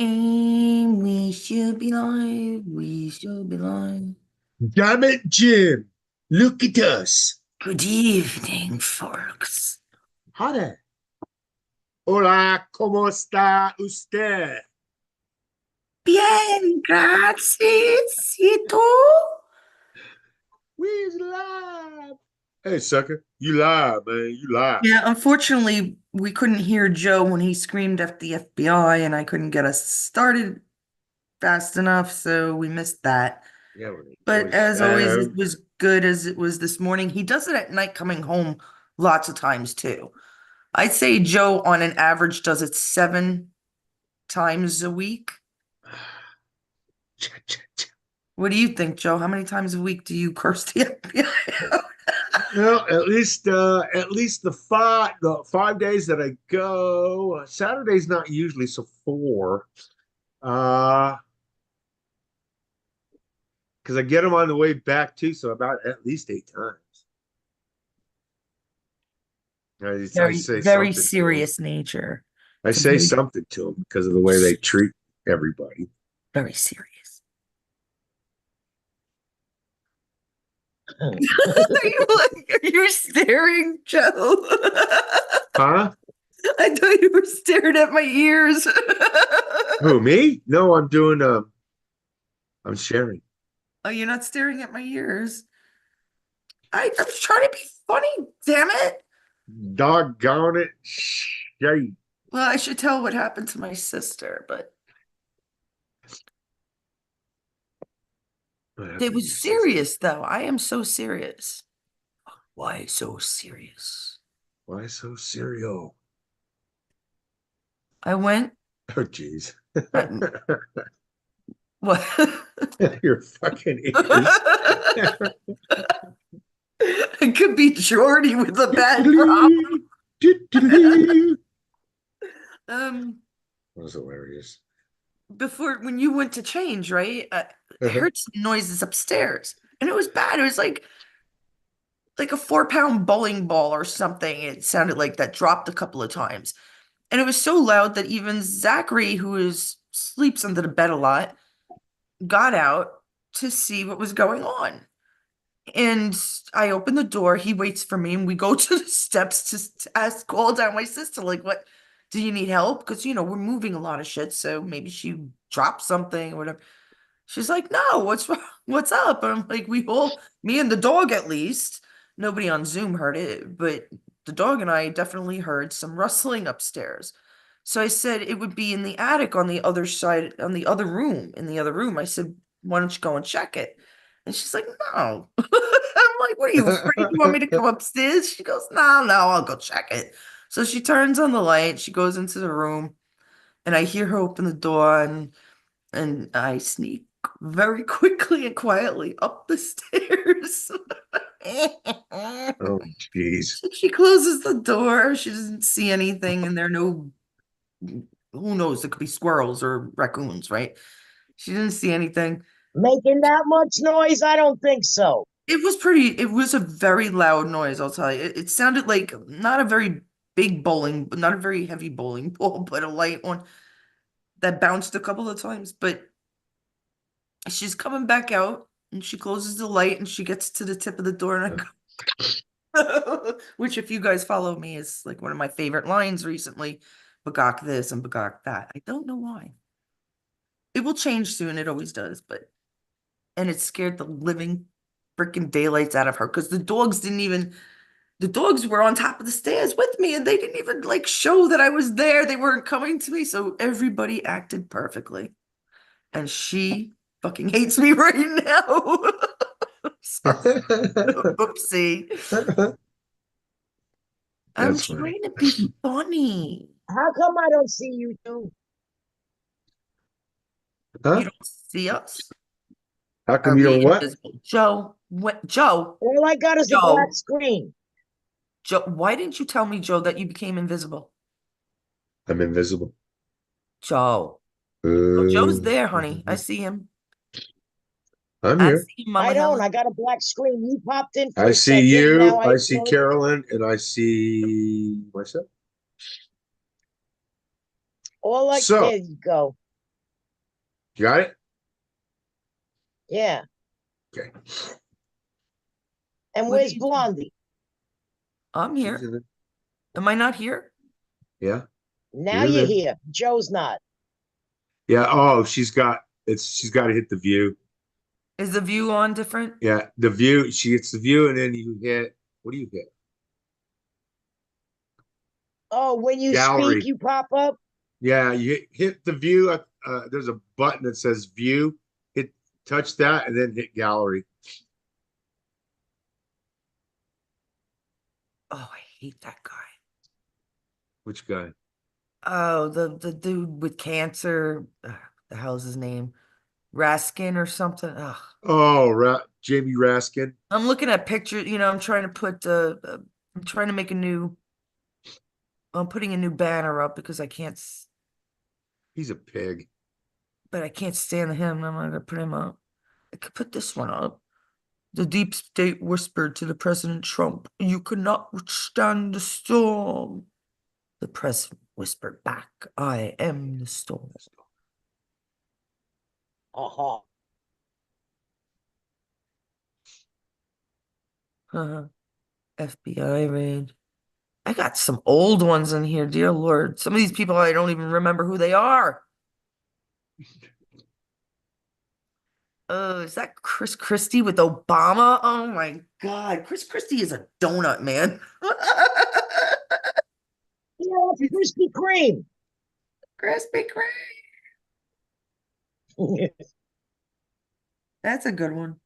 And we should be live. We should be live. Damn it, Jim. Look at us. Good evening, folks. Hola. Hola, ¿cómo está usted? Bien, gracias. ¿Y tú? We's live. Hey, sucker. You live, man. You live. Yeah, unfortunately, we couldn't hear Joe when he screamed at the FBI, and I couldn't get us started fast enough, so we missed that. Yeah, well, But always as always, it was good as it was this morning. He does it at night coming home lots of times too. I'd say Joe, on an average, does it 7 times a week. What do you think, Joe? How many times a week do you curse the FBI out? Well, at least the 5 days that I go. Saturday's not usually, so four. Uh, because I get them on the way back too, so about at least 8 times. I Very, say very something to them. serious nature. I It's a say very, something to them because of the way they treat everybody. very serious. Are you staring, Joe? Huh? I thought you were staring at my ears. Who, me? No, I'm sharing. Oh, you're not staring at my ears. I was trying to be funny, damn it. Doggone it. Shit. Well, I should tell what happened to my sister, but What it happened to your was sister? serious, though. I am so serious. Why so serious? Why so serial? I went, Oh, jeez. I, what? Your fucking ears. It could be Jordy with a bad problem. Um, That was hilarious. Before when you went to change, right? I Uh-huh. heard some noises upstairs, and it was bad. It was like a 4 pound bowling ball or something. It sounded like that dropped a couple of times. And it was so loud that even Zachary, who sleeps under the bed a lot, got out to see what was going on. And I open the door, he waits for me, and we go to the steps to ask, call down my sister, like, what, do you need help? Because, we're moving a lot of shit, so maybe she dropped something or whatever. She's like, no, what's wrong? What's up? And I'm like, me and the dog at least, nobody on Zoom heard it, but the dog and I definitely heard some rustling upstairs. So I said it would be in the attic on the other side, on the other room, in the other room. I said, why don't you go and check it? And she's like, no. I'm like, what are you afraid? You want me to come upstairs? She goes, no, no, I'll go check it. So she turns on the light, she goes into the room, and I hear her open the door, and I sneak very quickly and quietly up the stairs. Oh, jeez. She closes the door. She doesn't see anything, and there are no, who knows, it could be squirrels or raccoons, right? She didn't see anything. Making that much noise? I don't think so. It was a very loud noise, I'll tell you. It sounded like not a very big bowling, not a very heavy bowling ball, but a light one that bounced a couple of times. But she's coming back out and she closes the light and she gets to the tip of the door and I go, which if you guys follow me is like one of my favorite lines recently. Bagok this and bagok that. I don't know why. It will change soon. It always does, but and it scared the living freaking daylights out of her because the dogs were on top of the stairs with me and they didn't even like show that I was there. They weren't coming to me. So everybody acted perfectly. And she fucking hates me right now. So, oopsie. I'm That's funny. trying to be funny. How come I don't see you too? You Huh? don't see us? How Are come you don't we what? invisible? Joe, what, Joe, All I got is a black Joe, screen. Joe, why didn't you tell me, Joe, that you became invisible? I'm invisible. Joe. Oh, Joe's Uh, there, honey. I see him. I'm I here. see you, I Mama don't. Helen. I got a black screen. You popped in for I a see second. Now you, I I see ignored you. Carolyn, and I see myself. All I So, there you go. You got it? Yeah. Okay. And What are where's you doing? Blondie? I'm She's here. in it. Am I not here? Yeah, Now you're you're there. here. Joe's not. Yeah. Oh, she's got to hit the view. Is the view on different? Yeah, the view. She hits the view, and then you hit. What do you hit? Oh, when you speak, Gallery. you pop up? Yeah, you hit the view. There's a button that says view. Hit, touch that, and then hit gallery. Oh, I hate that guy. Which guy? Oh, the dude with cancer. The hell's his name? Raskin or something. Ugh. Oh, Jamie Raskin. I'm looking at pictures, I'm trying to put I'm trying to make a new I'm putting a new banner up because I can't He's a pig. but I can't stand him. I'm not gonna put him up. I could put this one up. The deep state whispered to the President Trump, "You could not withstand the storm." The president whispered back, "I am the storm." Uh-huh. FBI raid. I got some old ones in here, dear Lord. Some of these people I don't even remember who they are. Oh, is that Chris Christie with Obama? Oh my God. Chris Christie is a donut, man. Yeah, it's Krispy Kreme. Krispy Kreme. That's a good one.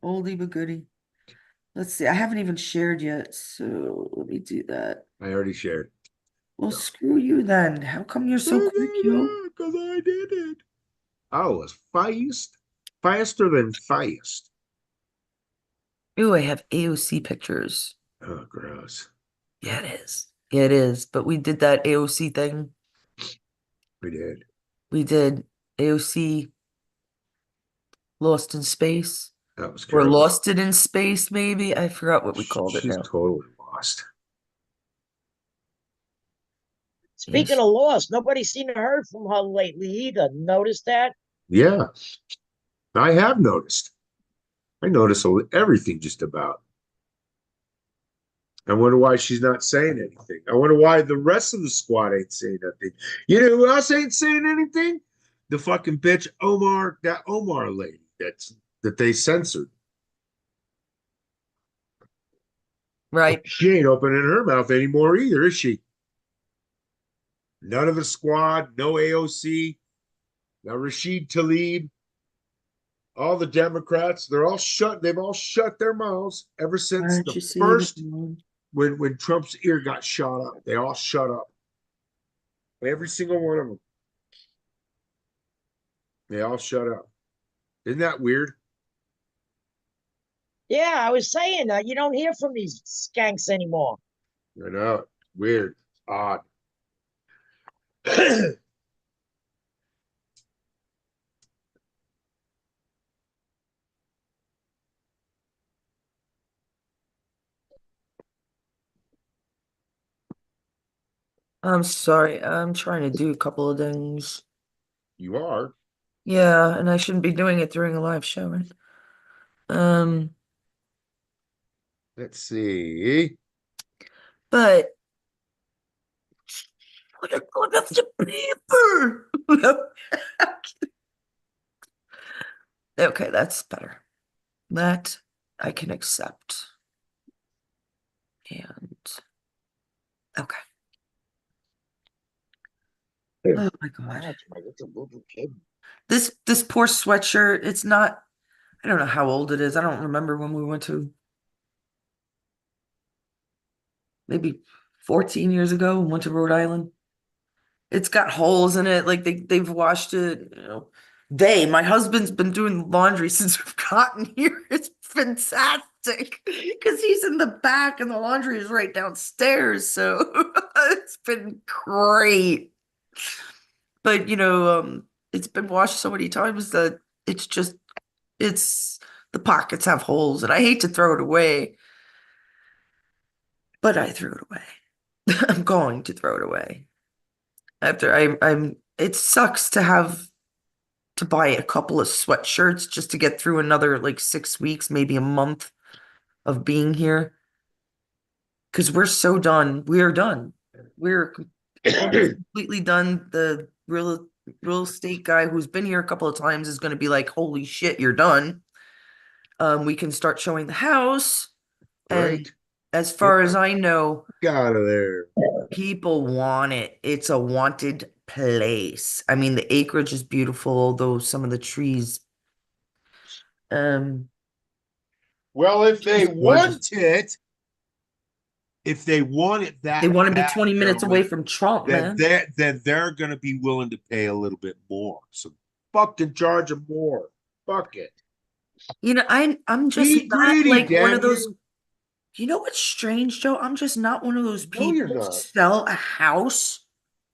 Oldie but goodie. Let's see. I haven't even shared yet, so let me do that. I already shared. Well, So. screw you then. How come you're so quick, yo? Because I did it. I was fast, faster than fast. Ooh, I have AOC pictures. Oh, gross. Yeah, it is. Yeah, it is. But we did that AOC thing. We did. We did AOC Lost in Space. That was Or gross. Lost It in Space, maybe. I forgot what we called it She's now. totally lost. Speaking Yes. of lost, nobody's seen or heard from her lately either. Notice that? Yeah, I have noticed. I notice everything just about. I wonder why she's not saying anything. I wonder why the rest of the squad ain't saying nothing. You know who else ain't saying anything? The fucking bitch Omar, that Omar lady that they censored. Right. She ain't opening her mouth anymore either, is she? None of the squad, no AOC, no Rashid Tlaib, all the Democrats, they've all shut their mouths ever Why since don't the you save it? first when Trump's ear got shot up. They all shut up. Every single one of them. They all shut up. Isn't that weird? Yeah, I was saying you don't hear from these skanks anymore. I know. Weird. Odd. I'm sorry. I'm trying to do a couple of things. You are. Yeah, and I shouldn't be doing it during a live show, right? Um, Let's see. but look at the paper. Okay, that's better. That I can accept. And okay. Oh my God. That's my little kid. This poor sweatshirt, it's not, I don't know how old it is. I don't remember when we went to maybe 14 years ago and went to Rhode Island. It's got holes in it, like they've washed it. My husband's been doing laundry since we've gotten here. It's fantastic because he's in the back and the laundry is right downstairs. So it's been great. But it's been washed so many times that it's just it's the pockets have holes and I hate to throw it away, but I threw it away. I'm going to throw it away. After I'm it sucks to have to buy a couple of sweatshirts just to get through another like 6 weeks, maybe a month of being here. Because we're so done. We are done. We're almost completely done. The real estate guy who's been here a couple of times is going to be like, "Holy shit, you're done." We can start showing the house, and Great. as Get far as I know, out of there. people want it. It's a wanted place. I mean, the acreage is beautiful, although some of the trees, um, Well, just gorgeous. if they want it They that want to be bad, 20 minutes away gentlemen, from Trump, then man. they're going to be willing to pay a little bit more. So fucking charge them more. Fuck it. I'm just Be not greedy, like one of damn those. you. You know what's strange, Joe? I'm just not one of those No, you're people to not. sell a house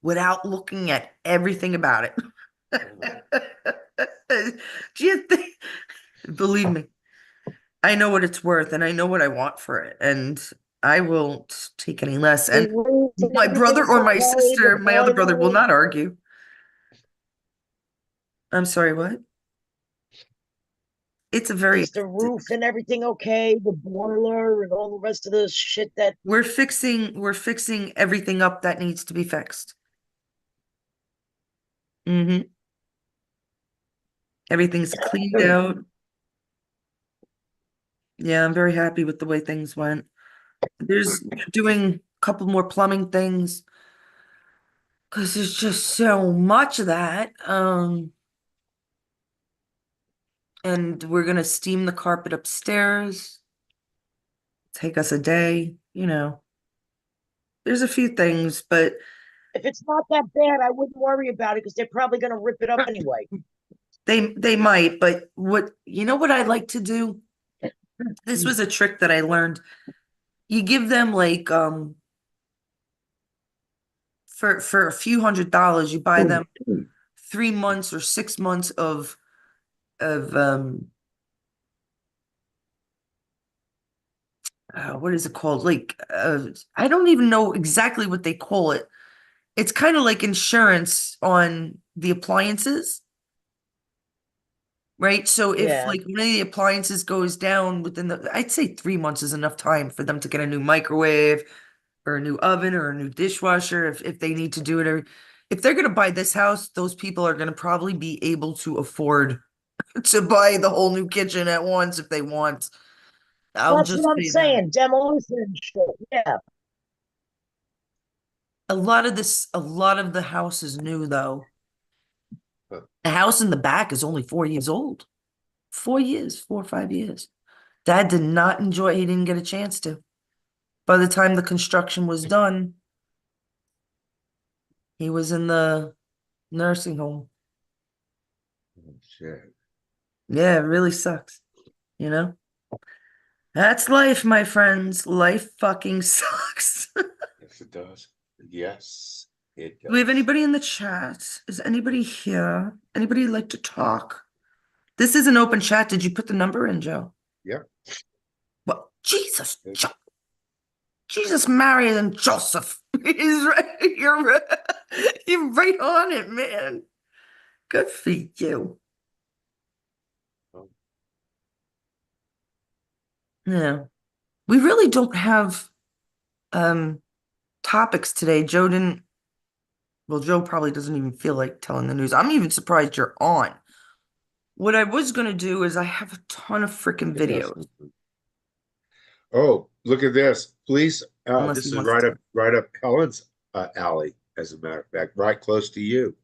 without looking at everything about it. Do you think? Believe me, I know what it's worth and I know what I want for it, and I won't take any less. The And roof and my brother everything's or my okay, the sister, my other brother will boiler. not argue. I'm sorry, what? It's a very, Is the roof and everything okay? The boiler and all the rest of the shit that, we're fixing everything up that needs to be fixed. Hmm. Everything's cleaned out. Yeah, I'm very happy with the way things went. There's doing a couple more plumbing things because there's just so much of that. And we're gonna steam the carpet upstairs. Take us a day, you know. There's a few things, but if it's not that bad, I wouldn't worry about it because they're probably going to rip it up anyway. they might. But what I like to do? This was a trick that I learned. You give them like for a few $100s, you buy them 3 months or 6 months of what is it called? Like, I don't even know exactly what they call it. It's kind of like insurance on the appliances, right? So if Yeah. like one of the appliances goes down I'd say 3 months is enough time for them to get a new microwave or a new oven or a new dishwasher if they need to do it. Or if they're going to buy this house, those people are going to probably be able to afford to buy the whole new kitchen at once if they want. I'll That's just what I'm say that. saying. Demolition and shit. Yeah. A lot of the house is new though. The house in the back is only 4 years old. 4 years, 4 or 5 years. Dad did not enjoy, he didn't get a chance to. By the time the construction was done, he was in the nursing home. Oh, shit. Yeah, it really sucks, you know? That's life, my friends. Life fucking sucks. Do Yes, it does. Yes, it we have does. anybody in the chat? Is anybody here? Anybody like to talk? This is an open chat. Did you put the number in, Joe? Yeah. Well, Jesus, Mary, and Joseph. He's right. You're right on it, man. Good for you. Oh, Yeah. We really don't have um topics today. Joe probably doesn't even feel like telling the news. I'm even surprised you're on. What I was gonna do is I have a ton of freaking it has videos, something. Oh, look at this. Police, unless he this is wants to. right up Helen's alley, as a matter of fact, right close to you.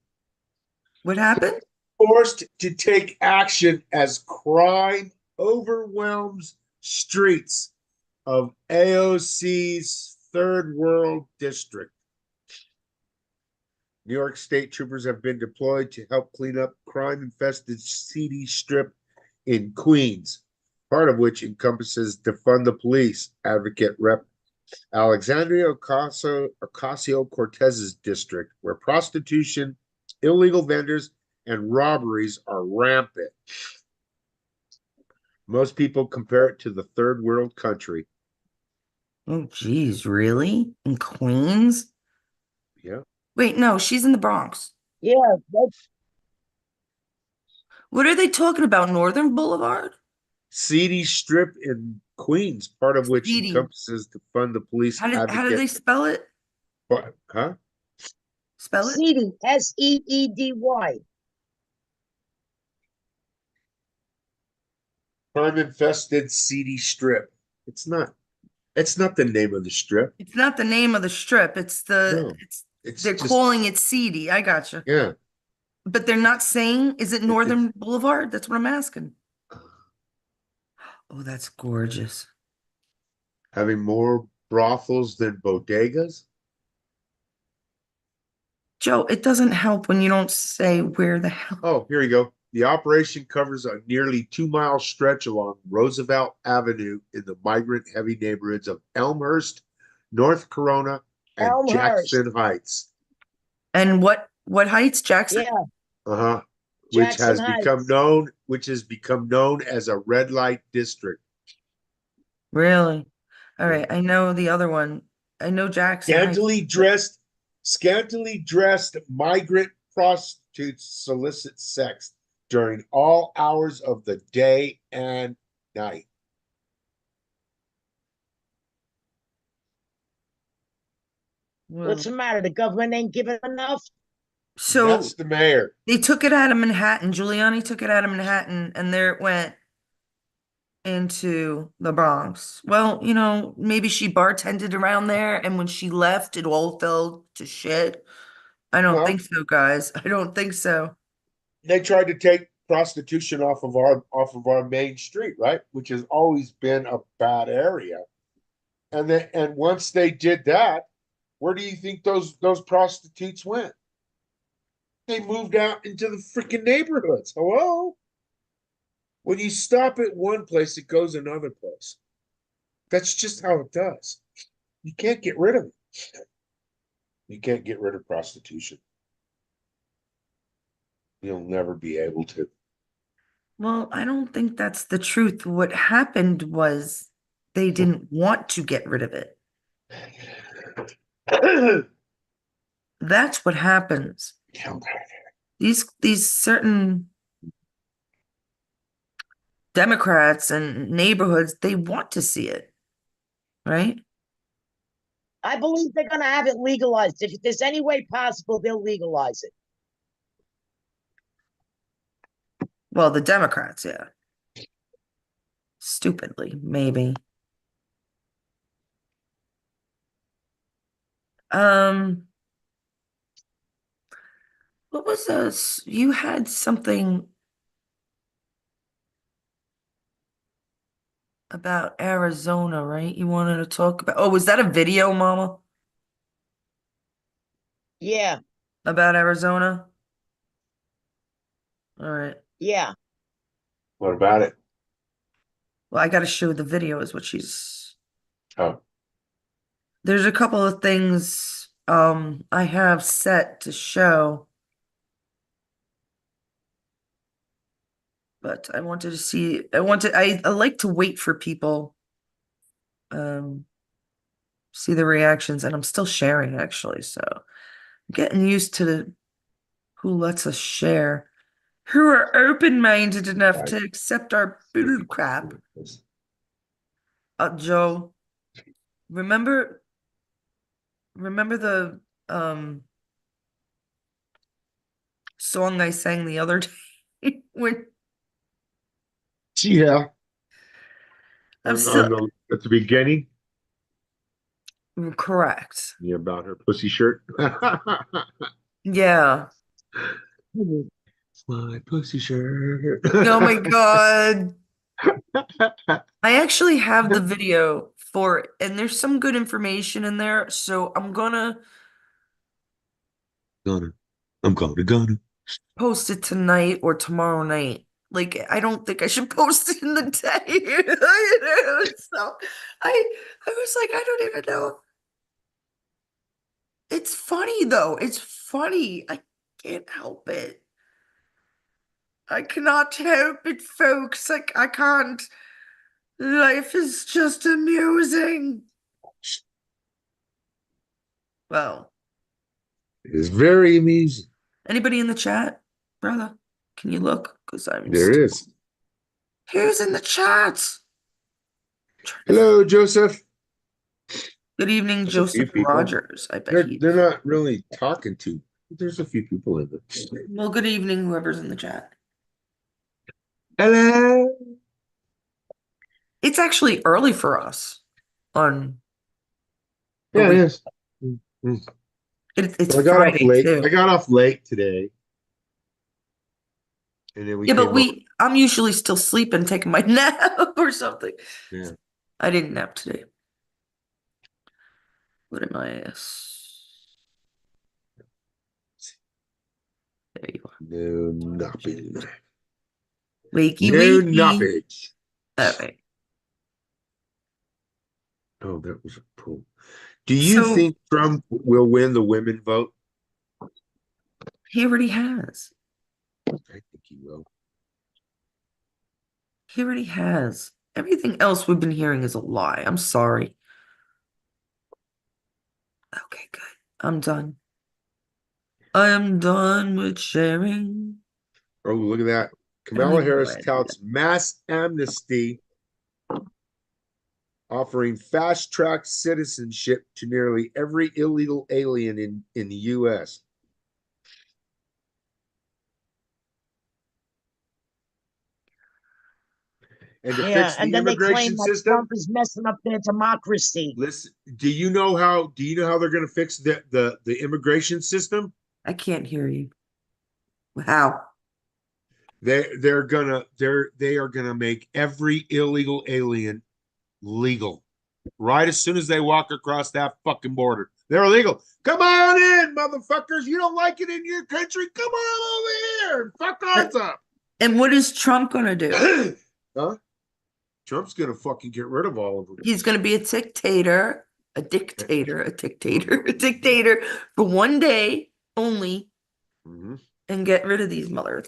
What happened? Forced to take action as crime overwhelms streets of AOC's third world district. New York State troopers have been deployed to help clean up crime infested seedy strip in Queens, part of which encompasses defund the police advocate Rep. Alexandria Ocasio Cortez's district, where prostitution, illegal vendors, and robberies are rampant. Most people compare it to the third world country. Oh, geez, really? In Queens? Yeah. Wait, no, she's in the Bronx. Yeah. That's What are they talking about? Northern Boulevard? Seedy Strip in Queens, part of which Edie. encompasses to fund the police How did advocate. they spell it? Huh? Spell it? Seedy, Seedy. Crime infested seedy strip. It's not. It's not the name of the strip. It's not the name of the strip. No. It's It's they're just calling it seedy. I gotcha. yeah. But they're not saying, is it It's Northern Boulevard? That's what I'm asking. Oh, that's gorgeous. having more brothels than bodegas. Joe, it doesn't help when you don't say where the hell. Oh, here you go. The operation covers a nearly 2 mile stretch along Roosevelt Avenue in the migrant heavy neighborhoods of Elmhurst, North Corona, and Elmhurst. Jackson Heights. And what heights, Jackson? Yeah, Uh-huh. Jackson Heights. Which has become known as a red light district. Really? All Yeah. right, I know the other one. I know Jackson Heights. Scantily dressed, scantily dressed migrant prostitutes solicit sex during all hours of the day and night. What's Well, the matter? The government ain't giving enough? That's so the mayor. they took it out of Manhattan. Giuliani took it out of Manhattan, and there it went into the Bronx. Well, maybe she bartended around there, and when she left, it all fell to shit. I don't think Well, so, guys. I don't think so. they tried to take prostitution off of our main street, right? Which has always been a bad area. And once they did that, where do you think those prostitutes went? They moved out into the freaking neighborhoods. Hello? When you stop at one place, it goes another place. That's just how it does. You can't get rid of it. You can't get rid of prostitution. You'll never be able to. Well, I don't think that's the truth. What happened was they didn't want to get rid of it. That's what happens. These certain Democrats and neighborhoods, they want to see it, right? I believe they're going to have it legalized. If there's any way possible, they'll legalize it. Well, the Democrats, yeah. Stupidly, maybe. Um, what was this? You had something about Arizona, right? You wanted to talk about. Oh, was that a video, Mama? Yeah, About Arizona? All right. yeah. What about it? Well, I got to show the video, is what she's. Oh, There's a couple of things I have set to show, but I wanted to see. I like to wait for people um see the reactions, and I'm still sharing actually, so I'm getting used to who lets us share, who are open-minded enough right. to accept our bull crap. Joe, remember the song I sang the other day when Yeah. I'm still At the beginning, correct. yeah, about her pussy shirt. Yeah. My pussy shirt. Oh my God. I actually have the video for it, and there's some good information in there, so I'm gonna Gonna, I'm gonna. post it tonight or tomorrow night. Like, I don't think I should post it in the day. So I was like, I don't even know. It's funny though. It's funny. I can't help it. I cannot help it, folks. Like, I can't. Life is just amusing. Well, It is very amusing. anybody in the chat, brother? Can you look? Because I'm There still. is. Who's in the chat? Hello, Joseph. Good evening, There's a few Joseph people. Rogers. I bet They're he. they're not really talking to. There's a few people in there. Well, good evening, whoever's in the chat. Hello. It's actually early for us on a Yeah, it week. is. Mm. It's Well, I got off Friday late. I too. got off late today, and then we Yeah, but came on. I'm usually still sleeping, taking my nap or something. Yeah. I didn't nap today. What am I? There you are. No nothing. Wakey, No wakey. nothing. All right. Oh, that was a pull. Do you So think Trump will win the women vote? he already has. I think he will. He already has. Everything else we've been hearing is a lie. I'm sorry. Okay, good. I'm done. I am done with sharing. Oh, look at that. I don't Kamala even know Harris why I do that. touts mass amnesty, offering fast track citizenship to nearly every illegal alien in the US. And to Yeah, fix and the then they claim immigration that system, Trump is messing up their democracy. listen, do you know how they're going to fix the immigration system? I can't hear you. How? They are gonna make every illegal alien legal right as soon as they walk across that fucking border. They're illegal. Come on in, motherfuckers. You don't like it in your country? Come on over here and fuck ours up. And what is Trump gonna do? Huh? Trump's gonna fucking get rid of all of them. He's gonna be a dictator, a dictator for one day only Mm-hmm. and get rid of these mothers.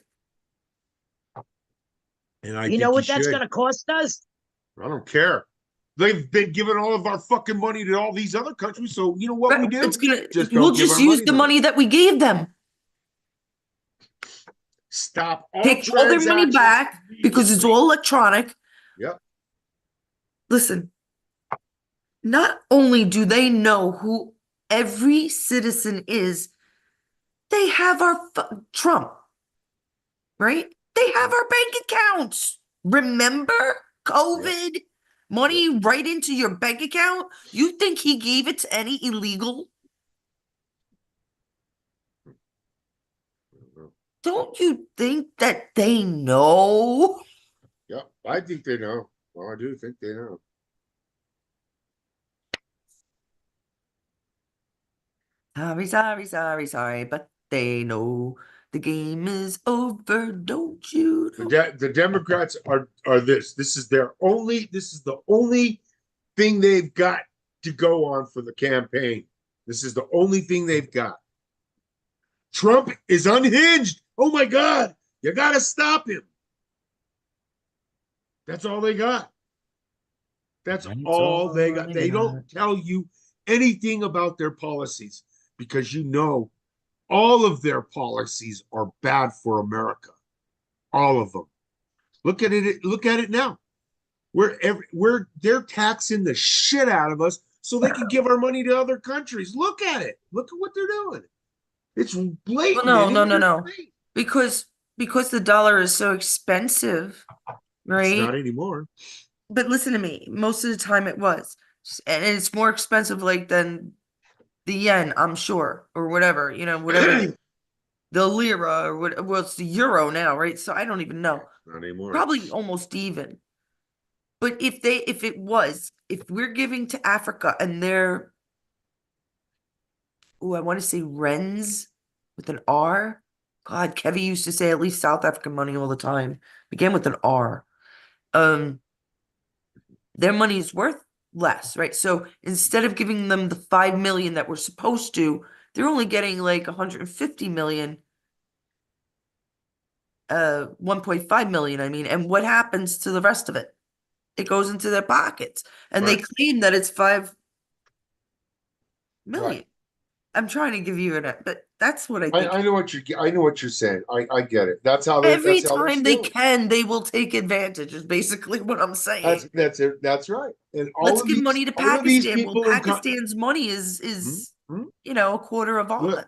And I You know think he what that's going should. to cost us? I don't care. They've been giving all of our fucking money to all these other countries. So you know what we But do? Just we'll don't give just our use money the to them. money that we gave them. Stop all Take all their money transactions back because it's immediately. all electronic. Yep. Listen, not only do they know who every citizen is, they have our Trump, right? They have our bank accounts. Remember Yep. COVID? Yep. Money right into your bank account? You think he gave it to any illegal? Don't you think that they know? Yep. I think they know. Well, I do think they know. Sorry, but they know the game is over, don't you know? The Democrats are this. This is their only. This is the only thing they've got to go on for the campaign. This is the only thing they've got. Trump is unhinged. Oh my God! You got to stop him. That's all they got. That's That's all they all got. I They got. don't tell you anything about their policies because you know all of their policies are bad for America. All of them. Look at it. Look at it now. They're taxing the shit out of us so they can give our money to other countries. Look at it. Look at what they're doing. It's Well, blatant no, and no, in no, your no. face. Because the dollar is so expensive, It's not right? anymore. But listen to me. Most of the time it was. And it's more expensive like than the yen, I'm sure, or whatever, whatever the lira or what well, it's the euro now, right? So I don't even know. Not anymore. Probably almost even. But if we're giving to Africa and they're, I want to say Rens with an R. God, Kevin used to say at least South African money all the time. Began with an R. Um, their money is worth less, right? So instead of giving them the 5 million that we're supposed to, they're only getting like 150 million, 1.5 million, I mean. And what happens to the rest of it? It goes into their pockets. And they Right. claim that it's 5 Right. million. I'm trying to give you an, but That's what I I think. know what you're saying. I get it. Every That's how they're time they stealing. can, they will take advantage, is basically what I'm saying. That's it. That's right. And Let's give money to all of these Pakistan. Well, people Pakistan's money is hmm, is hmm. a quarter of Look, ours.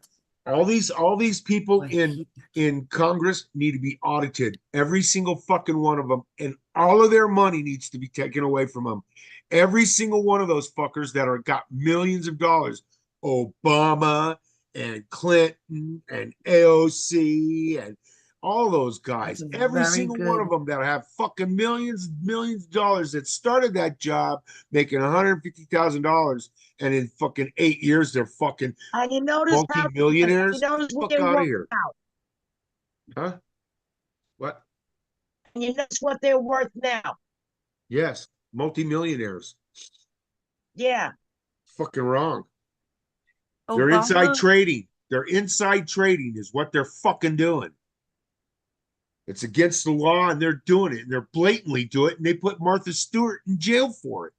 all these Oh, people I hate that. in Congress need to be audited. Every single fucking one of them, and all of their money needs to be taken away from them. Every single one of those fuckers that are got millions of dollars, Obama and Clinton and AOC and all those That's guys, a every very single one of good. them that have fucking millions of dollars that started that job making $150,000, and in fucking 8 years they're fucking And you notice how you multi-millionaires. Get notice the what fuck they're out of worth here. now. Huh? What? And you notice what they're worth now. Yes, multi-millionaires. Yeah. Fucking wrong. They're inside Obama. trading. They're inside trading is what they're fucking doing. It's against the law and they're doing it. And they're blatantly doing it. And they put Martha Stewart in jail for it.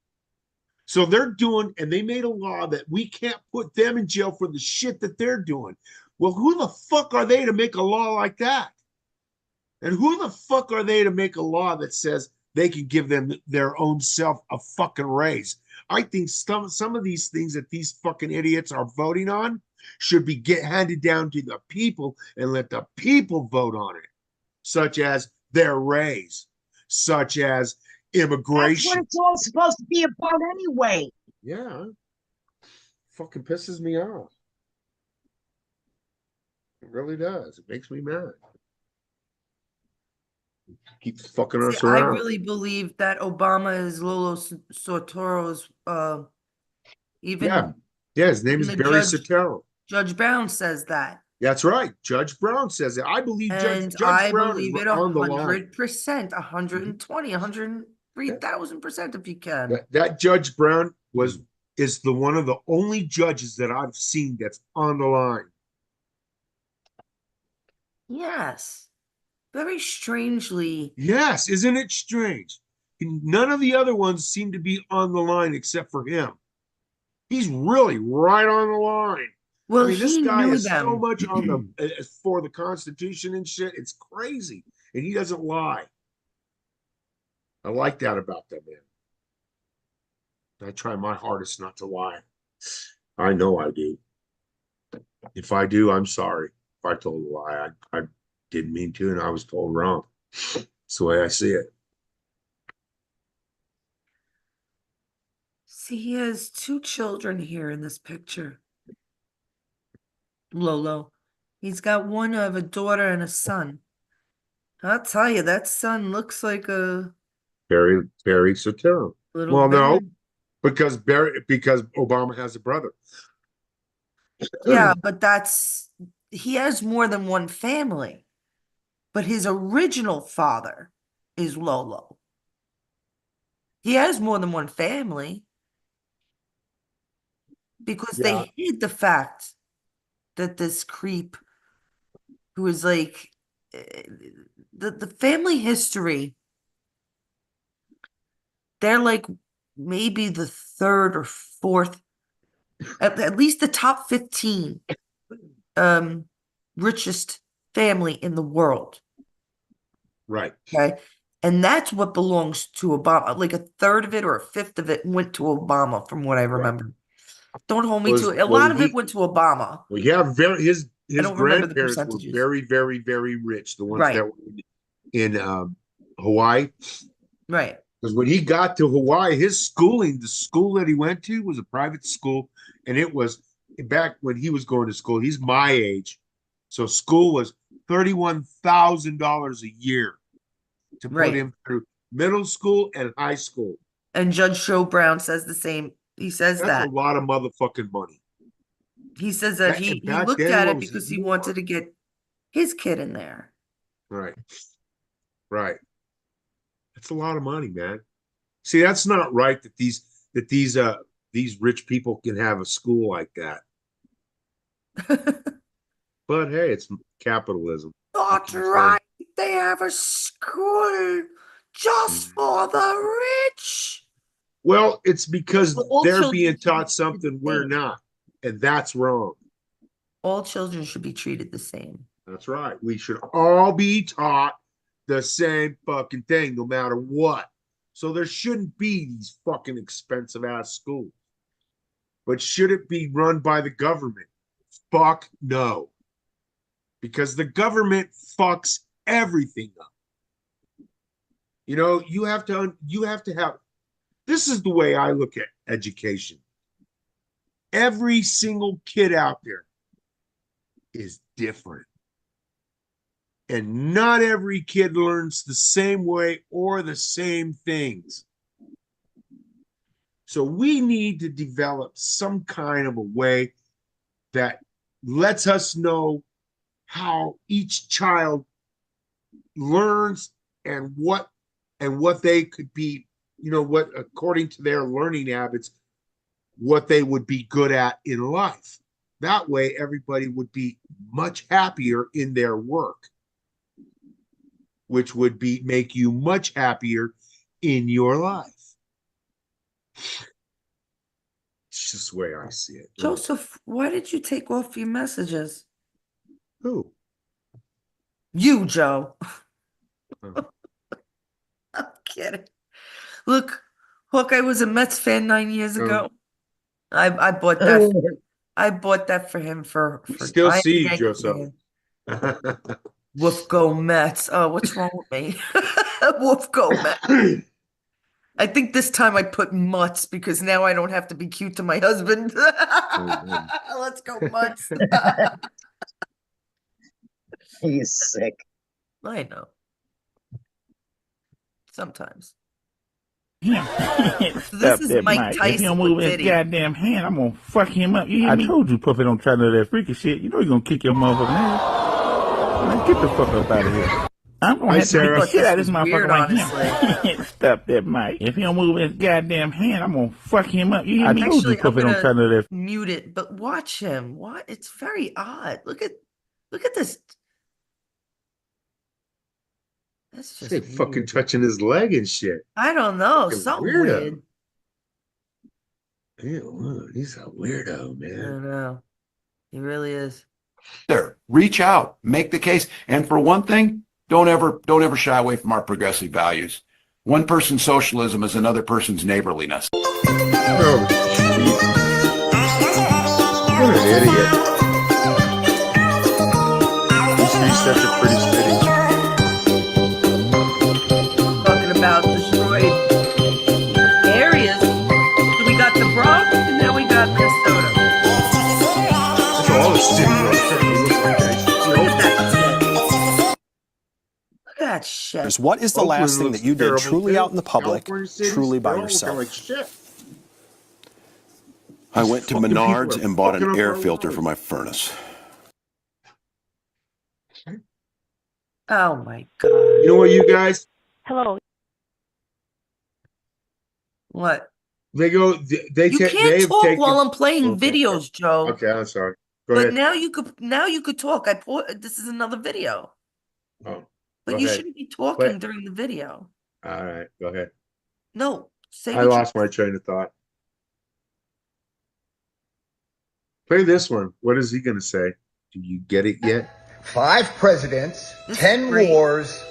So they're doing, and they made a law that we can't put them in jail for the shit that they're doing. Well, who the fuck are they to make a law like that? And who the fuck are they to make a law that says they can give them their own self a fucking raise? I think some of these things that these fucking idiots are voting on should be get handed down to the people and let the people vote on it, such as their raise, such as That's what immigration. it's all supposed to be about anyway. Yeah, fucking pisses me off. It really does. It makes me mad. Keeps fucking See, us I around. really believe that Obama is Lolo Sotoros. Yeah. Even Yeah, his name even is the Barry judge, Sotero. Judge Brown says that, That's right. Judge Brown says it. I believe and Judge I Brown is believe it a on the line. 100%, Mhm. 120, a hundred three Yeah. thousand percent, if you can. That Judge Brown is the one of the only judges that I've seen that's on the line. Yes, very strangely. Yes, isn't it strange? None of the other ones seem to be on the line except for him. He's really right on the line. I Well, mean, this he guy knew is so them. much on the for the Constitution and shit. It's crazy, and he doesn't lie. I like that about that man. I try my hardest not to lie. I know I do. If I do, I'm sorry. If I told a lie, I didn't mean to, and I was told wrong. It's the way I see it. See, he has two children here in this picture. Lolo. He's got one of a daughter and a son. I'll tell you, that son looks like a Barry Sotero. little Well, no, bear. because Obama has a brother. Yeah, but he has more than one family. But his original father is Lolo. He has more than one family because Yeah, they hid the fact that this creep who is like eh, the family history, they're like maybe the third or fourth, at least the top 15 um richest family in the world. right. Okay. And that's what belongs to Obama. Like a third of it or a fifth of it went to Obama, from what I Right. remember. Don't hold me to Was it. A well lot of it he went to Obama. well yeah, very I his don't remember the grandparents were percentages. very rich, the ones that Right, were in Hawaii. right, Because when he got to Hawaii, his schooling, the school that he went to was a private school, and it was back when he was going to school. He's my age, so school was $31,000 a year to put right. him through middle school and high school. And Judge Joe Brown says the same. He says That's a that. lot of motherfucking money. He says that And he back looked then, at what it was it because he wanted more? to get his kid in there. Right, right. That's a lot of money, man. See, that's not right that these rich people can have a school like that. But hey, it's capitalism. What That's can you say? right. They have a school just for the rich. Well, it's because But all they're children being should be taught treated the something we're same. not, and that's wrong. All children should be treated the same. That's right. We should all be taught the same fucking thing, no matter what. So there shouldn't be these fucking expensive ass schools. But should it be run by the government? Fuck no. Because the government fucks everything up. You know, you have to have, this is the way I look at education. Every single kid out there is different. And not every kid learns the same way or the same things. So we need to develop some kind of a way that lets us know how each child learns and what they could be, you know, what according to their learning habits, what they would be good at in life. That way everybody would be much happier in their work, which would be make you much happier in your life. It's just the way I see it. Joseph, why did you take off your messages? Who? You, Joe. Oh. I'm kidding. Look, Hawkeye was a Mets fan 9 years ago. I bought that. I bought that for him for Still I am a see you, Yankee Joseph. fan. Woof go Mets. Oh, what's wrong with me? Woof go Mets. I think this time I put mutts because now I don't have to be cute to my husband. Let's go mutts. He's sick. I know. Sometimes. This is Mike Tyson. If he don't move his goddamn hand, I'm gonna fuck him up. You hear me? I told you, Puppet, don't try none of that freaky shit. You know you're gonna kick your motherfucking ass. Man, get the fuck up out of here. I'm gonna have to beat the shit out of this motherfucker right here. Stop that, Mike. If he don't move his goddamn hand, I'm gonna fuck him up. You hear me? I told you, Puppet, don't try none of that. Mute it, but watch him. What? It's very odd. Look at this. That's just they fucking touching his leg and shit. I don't know. Fucking Something weirdo. weird. Ew, he's a weirdo, I man. don't know. He really is. There, reach out, make the case. And for one thing, don't ever shy away from our progressive values. One person's socialism is another person's neighborliness. Oh, shit. What an idiot. He's such a pretty city. Talking about destroyed areas. So we got the Bronx and now we got Minnesota. That's all the city looks like. Look at that shit. Look at that shit. What is the last thing that you did truly out in the public, truly by Like yourself? shit. I went to Fucking Menards people are and bought fucking an up air our filter lives. for my furnace. Oh my God. You know what, you guys? Hello. What? They go. They You take. can't They've talk taken. while I'm playing Okay, videos, Joe. Okay, I'm sorry. Go But ahead. now you could talk. This is another video. Oh, But go you ahead. shouldn't be talking Wait. during the video. All right, go ahead. No, say I what you- lost my train of thought. Play this one. What is he going to say? Do you get it yet? 5 presidents, This is 10 great. wars,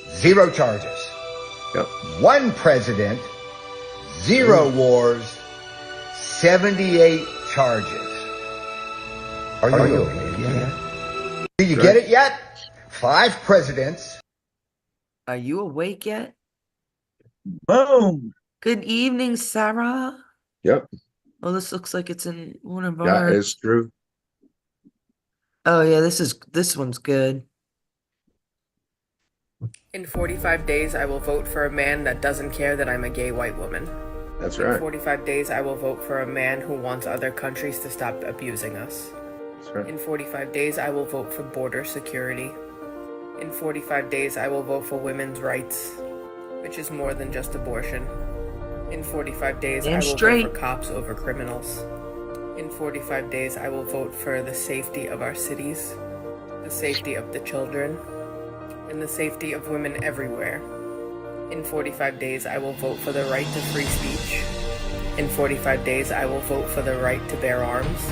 0 charges. Yep. 1 president, 0 wars, 78 charges. Are you awake yet? Do you get it yet? 5 presidents. Are you awake yet? Boom. Good evening, Sarah. Yep. Oh, this looks like it's in one of That our. is true. Oh yeah, this one's good. In 45 days, I will vote for a man that doesn't care that I'm a gay white woman. That's In right. 45 days, I will vote for a man who wants other countries to stop abusing us. That's right. In 45 days, I will vote for border security. In 45 days, I will vote for women's rights, which is more than just abortion. In 45 days, Damn I will straight. vote for cops over criminals. In 45 days, I will vote for the safety of our cities, the safety of the children, and the safety of women everywhere. In 45 days, I will vote for the right to free speech. In 45 days, I will vote for the right to bear arms.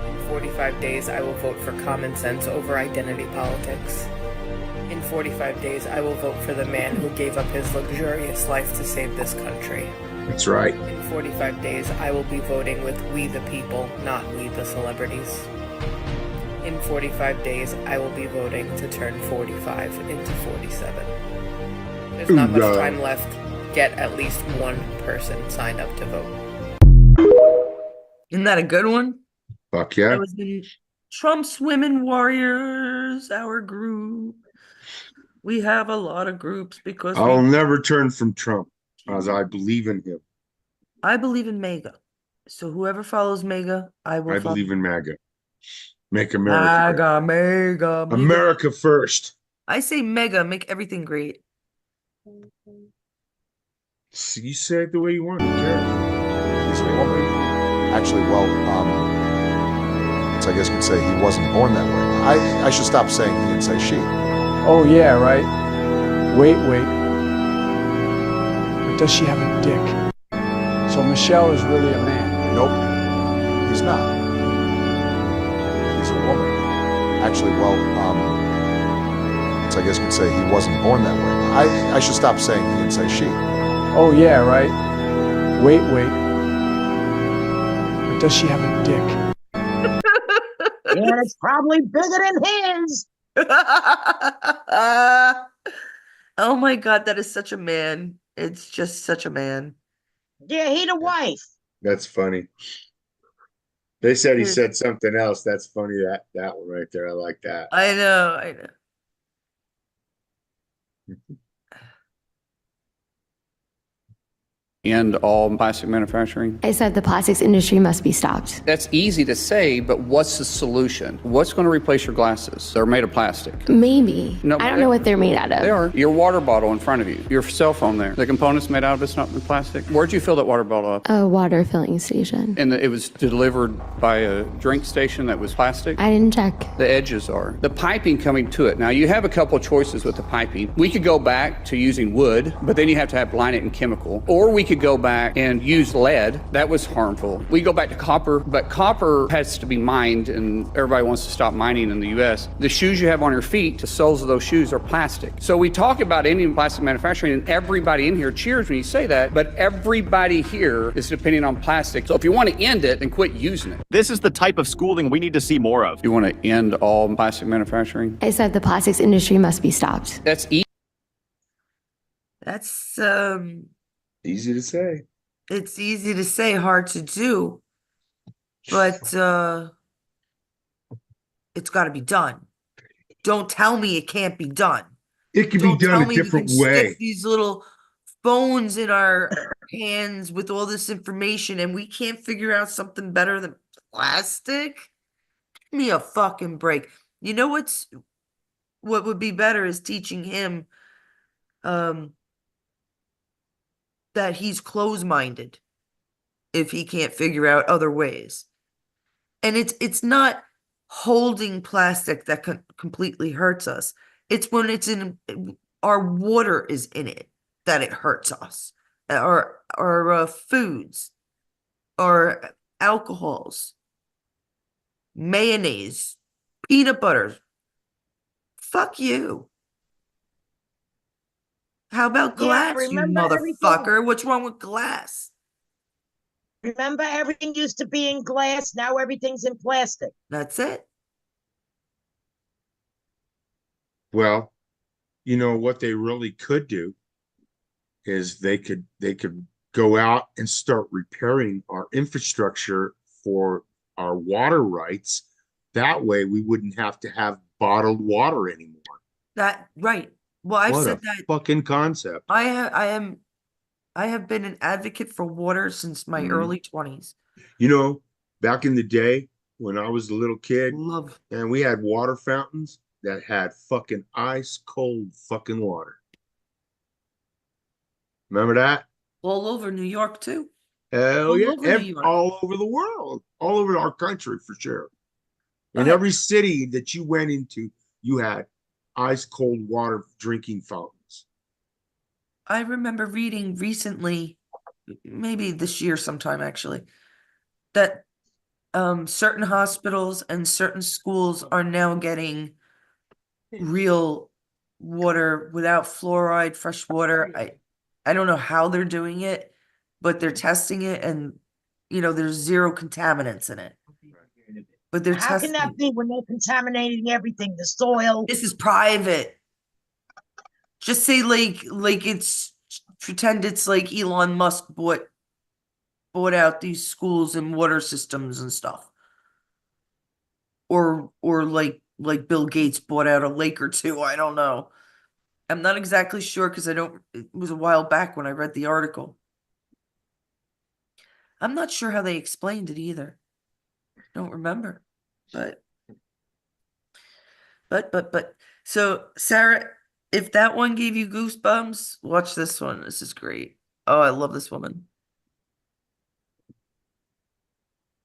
In 45 days, I will vote for common sense over identity politics. In 45 days, I will vote for the man who gave up his luxurious life to save this country. That's right. In 45 days, I will be voting with we the people, not we the celebrities. In 45 days, I will be voting to turn 45 into 47. There's not much time left. Get at least one person signed up to vote. Isn't that a good one? Fuck yeah. That was the Trump's Women Warriors, our group. We have a lot of groups because I'll never turn from Trump, as I believe in him. I believe in MAGA. So whoever follows MAGA, I will follow. Believe in MAGA. Make America great. MAGA. America first. I say mega, make everything great. See, you say it the way you want. Who cares? He's a woman. Actually, well, so I guess you could say he wasn't born that way. I should stop saying he and say she. Oh yeah, right. Wait. But does she have a dick? So Michelle is really a man? Nope, he's not. He's a woman. Actually, well, so I guess you could say he wasn't born that way. I should stop saying he and say she. Oh yeah, right. Wait. But does she have a dick? And it's probably bigger than his. Oh my God, that is such a man. It's just such a man. Yeah, he the wife. That's funny. They said he said something else. That's funny. That one right there. I like that. I know. End all plastic manufacturing? I said the plastics industry must be stopped. That's easy to say, but what's the solution? What's going to replace your glasses? They're made of plastic. Maybe. No, I don't know what they're made out of. They are. Your water bottle in front of you. Your cell phone there. The components made out of it's not plastic. Where'd you fill that water bottle up? A water filling station. And it was delivered by a drink station that was plastic? I didn't check. The edges are. The piping coming to it. Now, you have a couple of choices with the piping. We could go back to using wood, but then you have to line it in chemical. Or we could go back and use lead. That was harmful. We go back to copper, but copper has to be mined, and everybody wants to stop mining in the U.S. The shoes you have on your feet, the soles of those shoes are plastic. So we talk about Indian plastic manufacturing, and everybody in here cheers when you say that, but everybody here is depending on plastic. So if you want to end it, then quit using it. This is the type of schooling we need to see more of. You want to end all plastic manufacturing? I said the plastics industry must be stopped. That's easy to say. It's easy to say, hard to do, but it's got to be done. Don't tell me it can't be done. It can be done a different way. Stick these little phones in our hands with all this information, and we can't figure out something better than plastic. Give me a fucking break. You know what would be better is teaching him that he's closed-minded if he can't figure out other ways. And it's not holding plastic that completely hurts us. It's when it's in our water is in it that it hurts us, or foods, or alcohols, mayonnaise, peanut butter. Fuck you. How about glass, you motherfucker? What's wrong with glass? Remember, everything used to be in glass. Now everything's in plastic. That's it. Well, you know what they really could do is they could go out and start repairing our infrastructure for our water rights. That way we wouldn't have to have bottled water anymore. Right. Well, I've said that fucking concept. I have been an advocate for water since my early 20s. You know, back in the day when I was a little kid, and we had water fountains that had fucking ice cold fucking water. Remember that? All over New York too. Hell yeah. All over the world. All over our country for sure. In every city that you went into, you had ice cold water drinking fountains. I remember reading recently, maybe this year sometime actually, that certain hospitals and certain schools are now getting real water without fluoride, fresh water. I don't know how they're doing it, but they're testing it, and there's zero contaminants in it. But they're How can testing. that be when they're contaminating everything, the soil? This is private. Just say like it's pretend it's like Elon Musk bought out these schools and water systems and stuff. Or like Bill Gates bought out a lake or two. I don't know. I'm not exactly sure because it was a while back when I read the article. I'm not sure how they explained it either. Don't remember. But so Sarah, if that one gave you goosebumps, watch this one. This is great. Oh, I love this woman.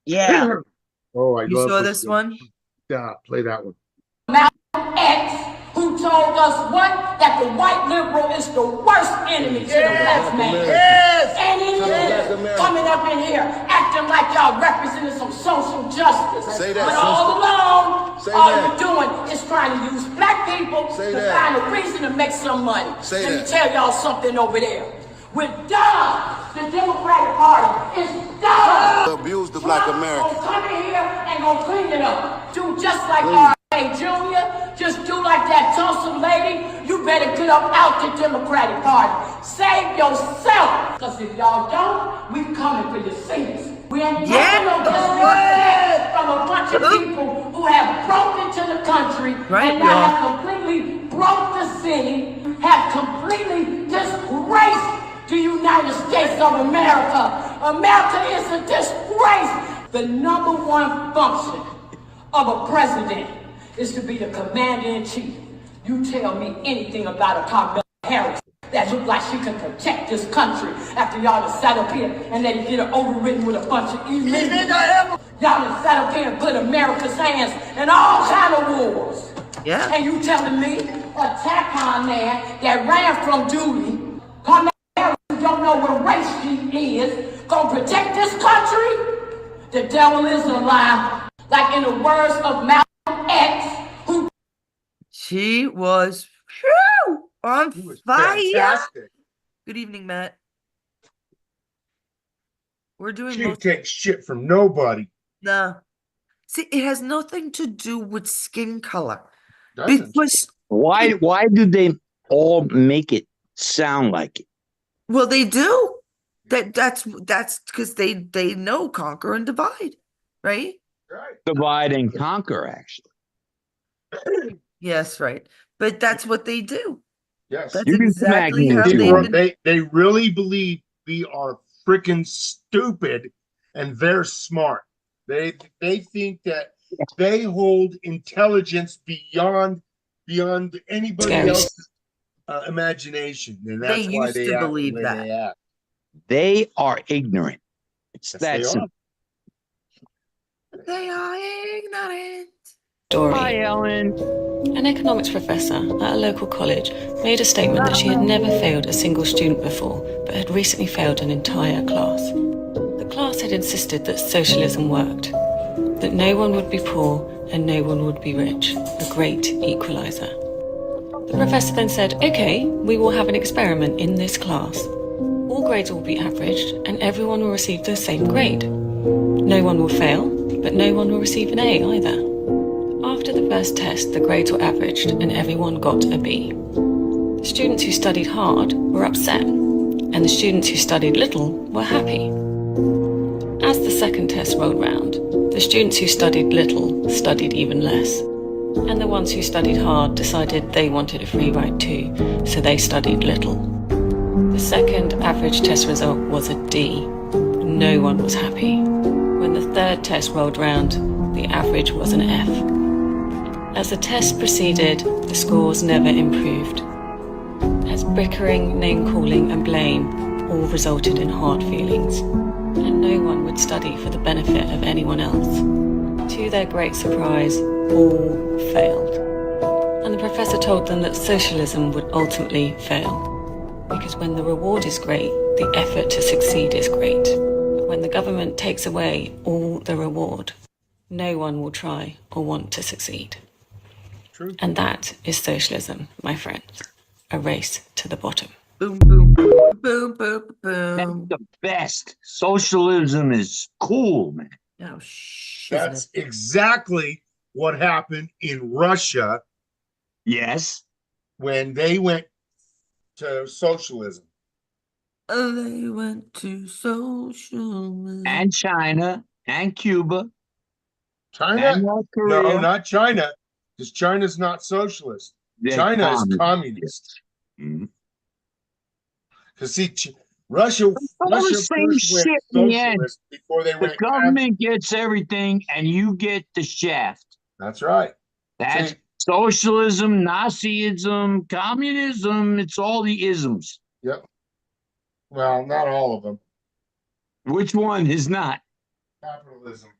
Yeah. Oh, I You love saw this one? Yeah, play that one. X, who told us what? That the white liberal is the worst enemy to the black man. Yes. And it is coming up in here acting like y'all representing some social justice. Say that, but all along, all you're doing is trying to use black people to find a reason to make some money. Let me tell y'all something over there. We're done. The Democratic Party is done. Abuse the black American. Gonna come in here and gonna clean it up. Do just like R.A. Jr. Just do like that Tulsa lady. You better get up out the Democratic Party. Save yourself. Because if y'all don't, we coming for your sins. We ain't taking no disrespect from a bunch of people who have broke into the country and now have completely broke the city, have completely disgraced the United States of America. America is a disgrace. The number one function of a president is to be the commander-in-chief. You tell me anything about a Kamala Harris that look like she can protect this country after y'all done sat up here and let it get her overridden with a bunch of illegal. Y'all done sat up here and put America's hands in all kind of wars. Yeah. And you telling me a tampon man that ran from duty, Kamala Harris, who don't know what race she is, gonna protect this country? The devil is a lie. Like in the words of Malcolm X, who she was on fire. Fantastic. Good evening, Matt. We're doing. She takes shit from nobody. No. See, it has nothing to do with skin color. Because why do they all make it sound like it? Well, they do. That's because they know conquer and divide, right? Divide and conquer, actually. Yes, right. But that's what they do. Yes, that's exactly how they really believe we are freaking stupid and they're smart. They think that they hold intelligence beyond anybody else's imagination, and that's why they act the way they act. They are ignorant. It's yes, that simple. They are ignorant. Story. Hi, Helen. An economics professor at a local college made a statement that she had never failed a single student before, but had recently failed an entire class. The class had insisted that socialism worked, that no one would be poor and no one would be rich, a great equalizer. The professor then said, okay, we will have an experiment in this class. All grades will be averaged and everyone will receive the same grade. No one will fail, but no one will receive an A either. After the first test, the grades were averaged and everyone got a B. The students who studied hard were upset, and the students who studied little were happy. As the second test rolled round, the students who studied little studied even less, and the ones who studied hard decided they wanted a free ride too, so they studied little. The second average test result was a D. No one was happy. When the third test rolled round, the average was an F. As the test proceeded, the scores never improved, as bickering, name-calling and blame all resulted in hard feelings, and no one would study for the benefit of anyone else. To their great surprise, all failed, and the professor told them that socialism would ultimately fail, because when the reward is great, the effort to succeed is great. when the government takes away all the reward, no one will try or want to succeed. True. And that is socialism, my friends. A race to the bottom. Boom, boom, boom, boom, boom, boom. That's the best. Socialism is cool, man. Oh, shit. That's exactly what happened in Russia. Yes. When they went to socialism. They went to socialism. And China and Cuba. China? And North Korea. No, not China, because China's not socialist. China is communist. Because see, Russia first went socialist before they went. The government gets everything, and you get the shaft. That's right. That's socialism, Nazism, communism. It's all the isms. Yep. Well, not all of them. Which one is not? Capitalism.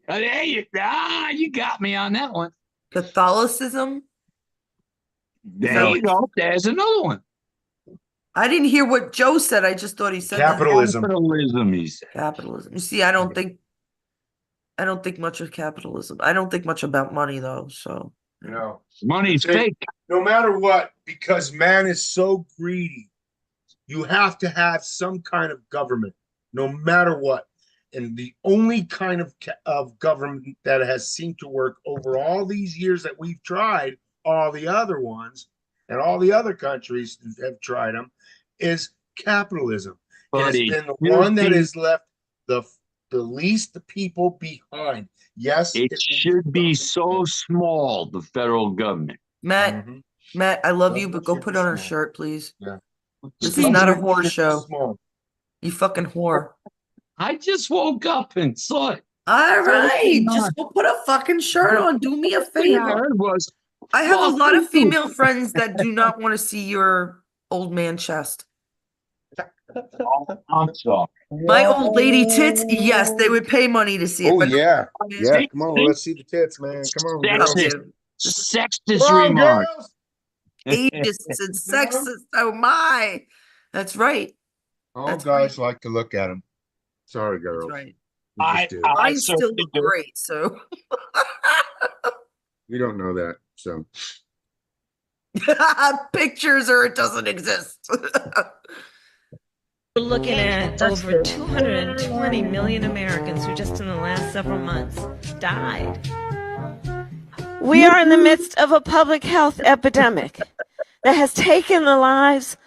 There you got me on that one. Catholicism? There you go. There's another one. I didn't hear what Joe said. I just thought he said capitalism. Capitalism, he said. Capitalism. You see, I don't think much of capitalism. I don't think much about money though. So no, money's fake. No matter what, because man is so greedy, you have to have some kind of government, no matter what. And the only kind of government that has seemed to work over all these years that we've tried, all the other ones, and all the other countries have tried them, is capitalism. It has been the one that has left the least the people behind. Yes, it should be so small, the federal government. Matt, I love you, but go put on a shirt, please. Yeah. This is not a whore show. You fucking whore. I just woke up and saw it. All right, just go put a fucking shirt on. Do me a favor. I have a lot of female friends that do not want to see your old man chest. I'm sorry. My old lady tits, yes, they would pay money to see it. Oh, but yeah. Yeah, come on, let's see the tits, man. Come on, girls. Sexist remark. Ageist and sexist. Oh, my. That's right. All guys like to look at them. Sorry, girls. That's right. I still look great, so. You don't know that, so. Pictures or it doesn't exist. We're looking at over 220 million Americans who just in the last several months died. We are in the midst of a public health epidemic that has taken the lives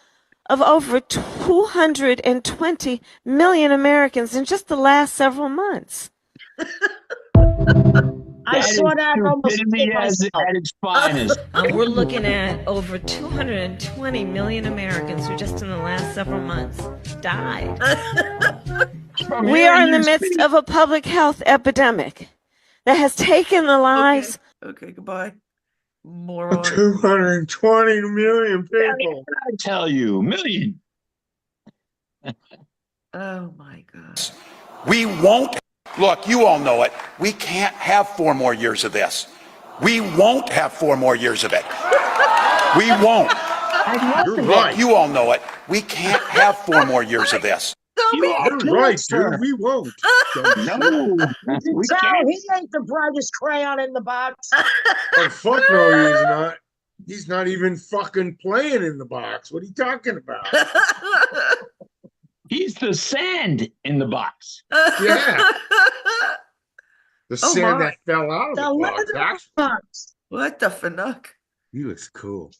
of over 220 million Americans in just the last several months. I saw that almost at its finest. We're looking at over 220 million Americans who just in the last several months died. We are in the midst of a public health epidemic that has taken the lives. Okay, goodbye. Moron. 220 million people. I tell you, million. Oh my God. We won't. Look, you all know it. We can't have 4 more years of this. We won't have 4 more years of it. We won't. Look, you all know it. We can't have 4 more years of this. You're right, dude. We won't. No. You can tell he ain't the brightest crayon in the box. Oh, fuck no, he's not. He's not even fucking playing in the box. What are you talking about? He's the sand in the box. Yeah. The sand that fell out of the box. What the fanuck? He looks cool.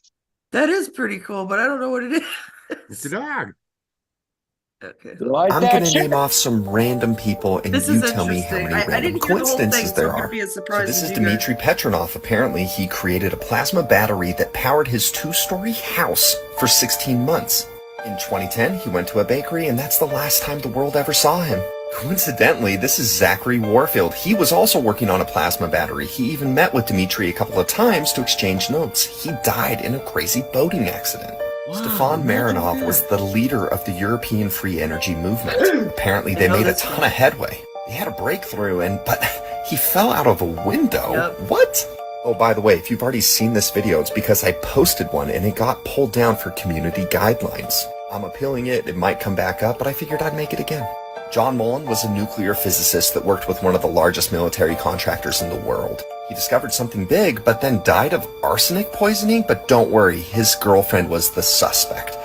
That is pretty cool, but I don't know what it is. It's a dog. Okay. I'm going to name off some random people, and you tell me how many random coincidences there are. So this is Dmitry Petronov. Apparently, he created a plasma battery that powered his 2-story house for 16 months. In 2010, he went to a bakery, and that's the last time the world ever saw him. Coincidentally, this is Zachary Warfield. He was also working on a plasma battery. He even met with Dmitry a couple of times to exchange notes. He died in a crazy boating accident. Wow, Stefan Marinov was the leader of the European free energy movement. Apparently, they made a ton of headway. They had a breakthrough, but he fell out of a window. Yep. What? Oh, by the way, if you've already seen this video, it's because I posted one and it got pulled down for community guidelines. I'm appealing it. It might come back up, but I figured I'd make it again. John Mullen was a nuclear physicist that worked with one of the largest military contractors in the world. He discovered something big, but then died of arsenic poisoning. But don't worry, his girlfriend was the suspect.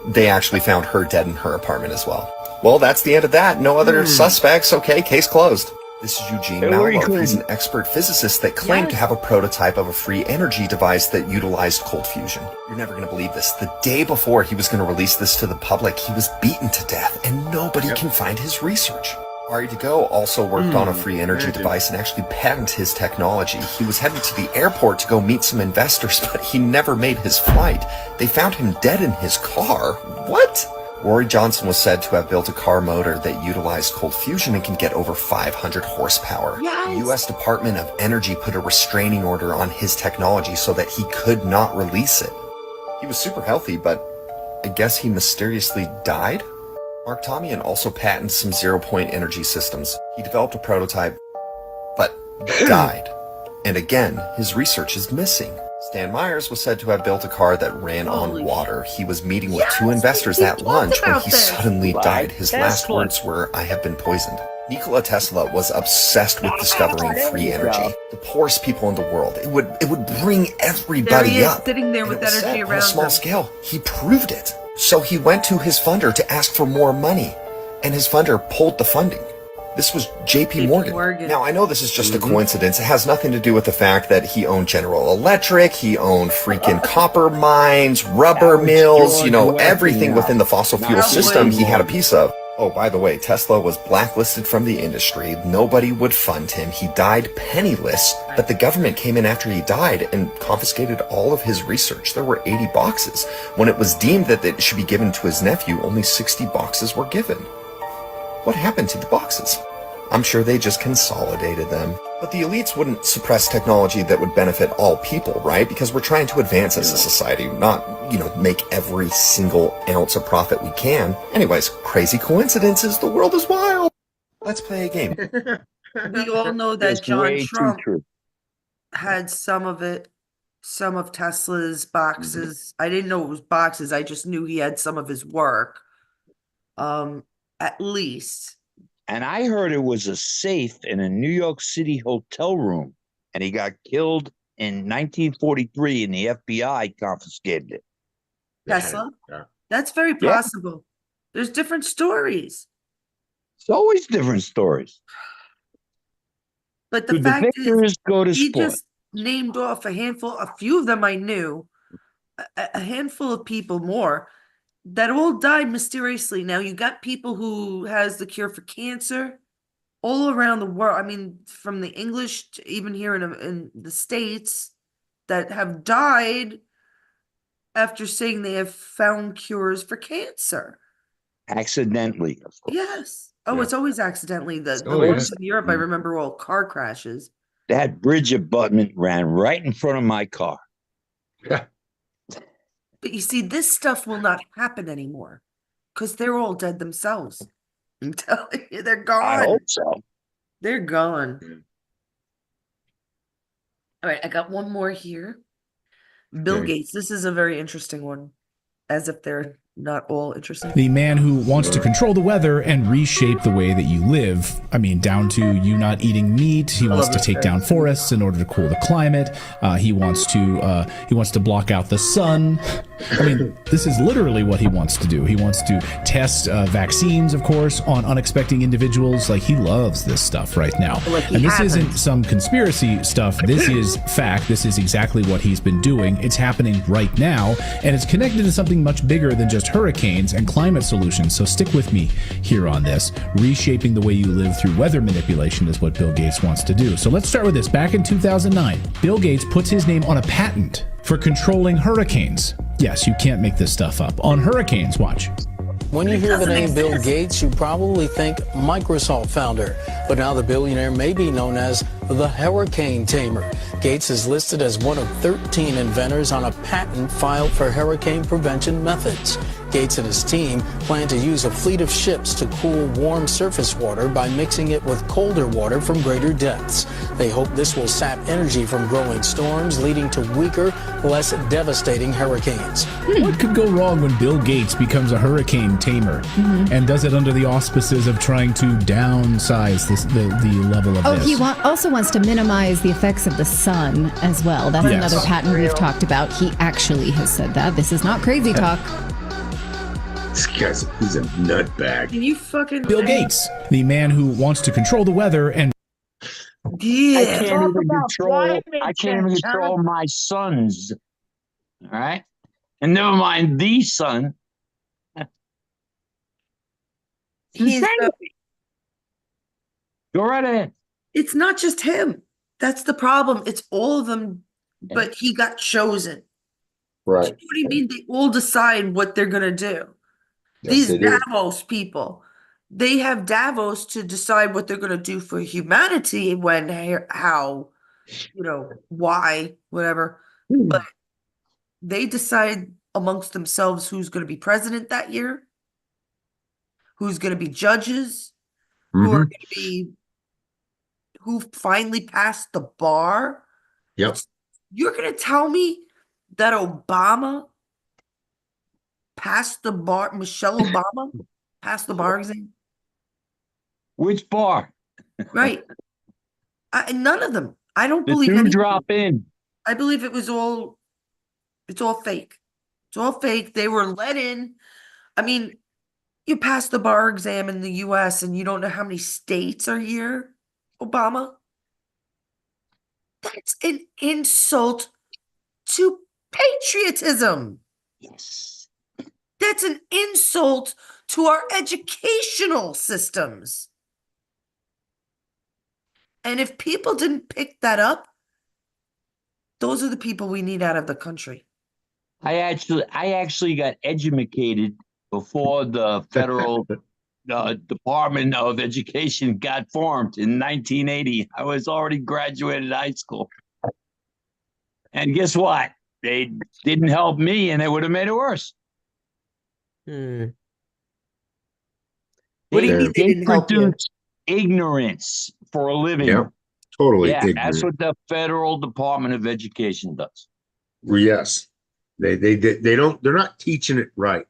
They actually found her dead in her apartment as well. Well, that's the end of that. No other suspects. Okay, case closed. This is Eugene Mallow. He's an expert physicist that claimed to have a prototype of a free energy device that utilized cold fusion. You're never going to believe this. The day before he was going to release this to the public, he was beaten to death, and nobody can find his research. Ari DeGo also worked on a free energy device and actually patented his technology. He was headed to the airport to go meet some investors, but he never made his flight. They found him dead in his car. What? Rory Johnson was said to have built a car motor that utilized cold fusion and can get over 500 horsepower. Yes. The U.S. Department of Energy put a restraining order on his technology so that he could not release it. He was super healthy, but I guess he mysteriously died? Mark Tomian also patented some zero-point energy systems. He developed a prototype, but died. And again, his research is missing. Stan Myers was said to have built a car that ran on water. He was meeting with two investors at lunch when he suddenly died. His last words were, "I have been poisoned." Nikola Tesla was obsessed with discovering free energy. The poorest people in the world. It would bring everybody up. Sitting there with energy around on a small scale. He proved it. So he went to his funder to ask for more money, and his funder pulled the funding. This was JP Morgan. Now, I know this is just a coincidence. It has nothing to do with the fact that he owned General Electric, he owned freaking copper mines, rubber mills, everything within the fossil fuel system he had a piece of. Oh, by the way, Tesla was blacklisted from the industry. Nobody would fund him. He died penniless, but the government came in after he died and confiscated all of his research. There were 80 boxes. When it was deemed that it should be given to his nephew, only 60 boxes were given. What happened to the boxes? I'm sure they just consolidated them. But the elites wouldn't suppress technology that would benefit all people, right? Because we're trying to advance as a society, not, make every single ounce of profit we can. Anyways, crazy coincidences. The world is wild. Let's play a game. We all know that John Trump had some of Tesla's boxes. I didn't know it was boxes. I just knew he had some of his work. At least. And I heard it was a safe in a New York City hotel room, and he got killed in 1943 and the FBI confiscated it. Tesla? Yeah. That's very possible. There's different stories. It's always different stories. But the fact is, he just named off a few of them I knew, a handful of people more that all died mysteriously. Now you got people who has the cure for cancer all around the world. I mean, from the English to even here in the States that have died after saying they have found cures for cancer. Accidentally, of course. Yes. Oh, it's always accidentally. The ones in Europe, I remember all car crashes. That bridge abutment ran right in front of my car. Yeah. But you see, this stuff will not happen anymore because they're all dead themselves. I'm telling you, they're gone. I hope so. They're gone. All right, I got one more here. Bill Gates. This is a very interesting one, as if they're not all interesting. The man who wants to control the weather and reshape the way that you live. I mean, down to you not eating meat. He wants to take down forests in order to cool the climate. He wants to block out the sun. I mean, this is literally what he wants to do. He wants to test vaccines, of course, on unexpected individuals. Like, he loves this stuff right now. And this isn't some conspiracy stuff. This is fact. This is exactly what he's been doing. It's happening right now, and it's connected to something much bigger than just hurricanes and climate solutions. So stick with me here on this. Reshaping the way you live through weather manipulation is what Bill Gates wants to do. So let's start with this. Back in 2009, Bill Gates puts his name on a patent for controlling hurricanes. Yes, you can't make this stuff up. On hurricanes, watch. When you hear the name Bill Gates, you probably think Microsoft founder, but now the billionaire may be known as the hurricane tamer. Gates is listed as one of 13 inventors on a patent filed for hurricane prevention methods. Gates and his team plan to use a fleet of ships to cool warm surface water by mixing it with colder water from greater depths. They hope this will sap energy from growing storms, leading to weaker, less devastating hurricanes. What could go wrong when Bill Gates becomes a hurricane tamer and does it under the auspices of trying to downsize the level of this? He also wants to minimize the effects of the sun as well. That's another patent we've talked about. He actually has said that. This is not crazy talk. This guy's he's a nutbag. Can you fucking Bill Gates, the man who wants to control the weather and I can't even control my sons. All right, and never mind the son. Go right ahead. It's not just him. That's the problem. It's all of them, but he got chosen. Right. You know what I mean? They all decide what they're gonna do. Yes, These Davos people, they have Davos to decide what they're going to do for humanity, when, how, why, whatever. But they decide amongst themselves who's going to be president that year, who's going to be judges, who are going to be, who finally passed the bar. Yep. You're going to tell me that Obama passed the bar, Michelle Obama passed the bar exam? Which bar? Right. None of them. I don't believe the two anything. drop in. I believe it's all fake. It's all fake. They were let in. I mean, you pass the bar exam in the US and you don't know how many states are here, Obama. That's an insult to patriotism. Yes. That's an insult to our educational systems. And if people didn't pick that up, those are the people we need out of the country. I actually got educated before the federal Department of Education got formed in 1980. I was already graduated high school. And guess what? They didn't help me, and it would have made it worse. What do you mean they didn't help you? Ignorance for a living. Yeah, totally. Yeah, ignorant. that's what the Federal Department of Education does. Yes, they don't. They're not teaching it right.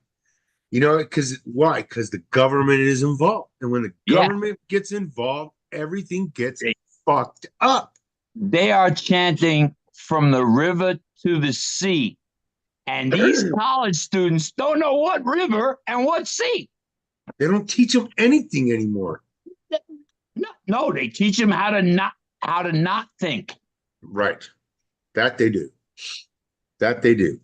Because why? Because the government is involved, and when the government gets involved, everything gets fucked up. They are chanting from the river to the sea. And these college students don't know what river and what sea. They don't teach them anything anymore. No, they teach them how to not think. Right. That they do. That they do.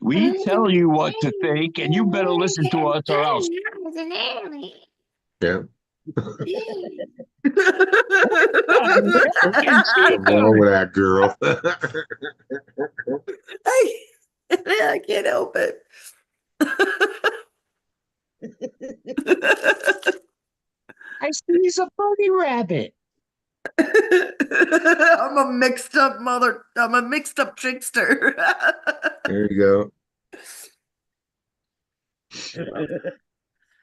We tell you what to think, and you better listen to us or else. Yeah. What's wrong with that girl? I can't help it. I see he's a bunny rabbit. I'm a mixed up trickster. There you go.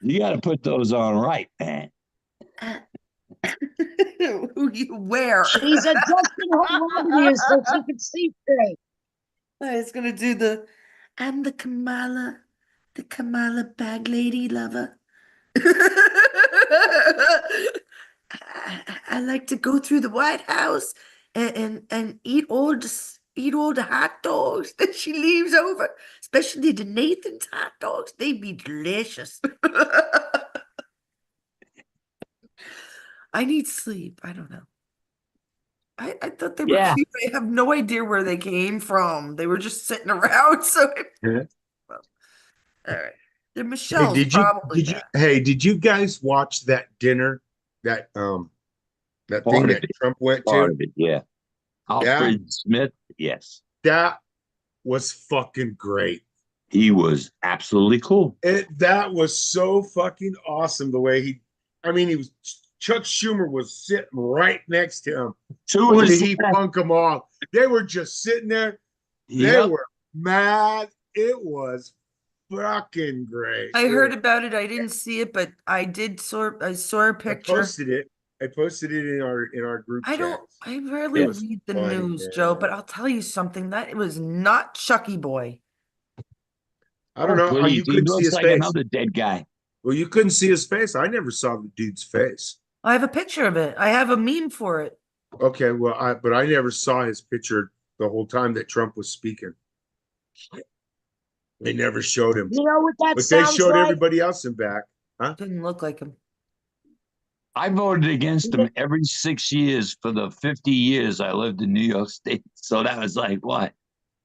You got to put those on right, man. Where? She's adjusting her ears so she can see straight. I was gonna do I'm the Kamala bag lady lover. I like to go through the White House and eat all the hot dogs that she leaves over, especially the Nathan's hot dogs. They'd be delicious. I need sleep. I don't know. I thought they were cute. I have no idea where they came from. They were just sitting around. So, well, all right. They're Michelle's did you guys watch that dinner that thing that Trump went to? Yeah. Alfred Smith. Yes. That was fucking great. He was absolutely cool. That was so fucking awesome the way he was Chuck Schumer was sitting right next to him. Soon Boy, as did he punk them off. They were just sitting there. They Yep. were mad. It was fucking great. I heard about it. I didn't see it, but I saw a picture. I posted it in our group chat. I rarely read the news, Joe, but I'll tell you something. That it was not Chucky Boy. I don't know. Please. You He couldn't see looks his like face. another dead guy. Well, you couldn't see his face. I never saw the dude's face. I have a picture of it. I have a meme for it. Okay, well, I never saw his picture the whole time that Trump was speaking. They never showed him. You know what that But they sounds showed like? everybody else in back. Huh? Didn't look like him. I voted against him every 6 years for the 50 years I lived in New York State. So that was like what?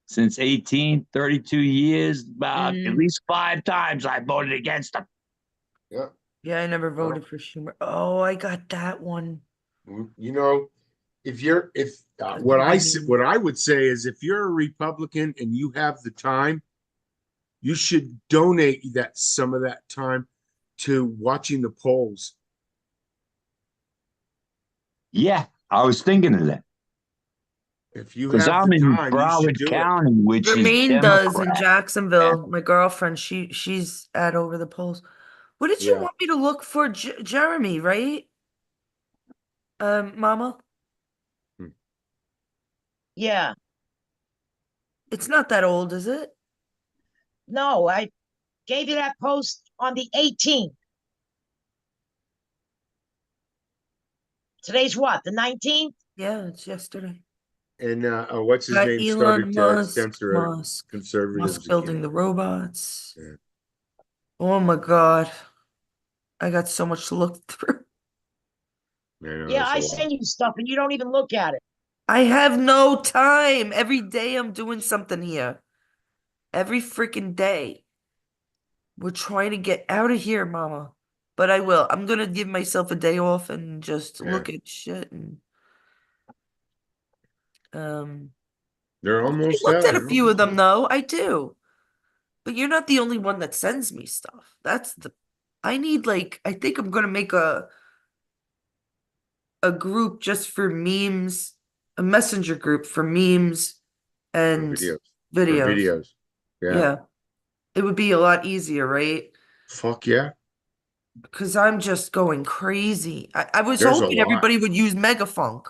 Since 32 years, about at least 5 times I voted against him. Yeah. Yeah, I never voted for Schumer. Oh, I got that one. You know, what I would say is if you're a Republican and you have the time, you should donate some of that time to watching the polls. Yeah, I was thinking of that. If you Because have I'm the in time, you should Broward do County, which is Jermaine does in Democrat. Jacksonville. My girlfriend, she's at over the polls. What did you want me to look for? Jeremy, right? Mama? Yeah. It's not that old, is it? No, I gave you that post on the 18th. Today's what? The 19th? Yeah, it's yesterday. And what's his name Elon started to Musk, censor conservatives. Musk building the robots. Yeah. Oh my God. I got so much to look through. Yeah, I send you stuff and you don't even look at it. I have no time. Every day I'm doing something here. Every freaking day. We're trying to get out of here, Mama. But I will. I'm gonna give myself a day off and just look at shit and they're I almost looked out. at a few of them though. I do. But you're not the only one that sends me stuff. I need I think I'm gonna make a group just for memes, a messenger group for memes and videos. videos. Yeah. It would be a lot easier, right? Fuck yeah. Because I'm just going crazy. I was There's a hoping lot. everybody would use Megafunk,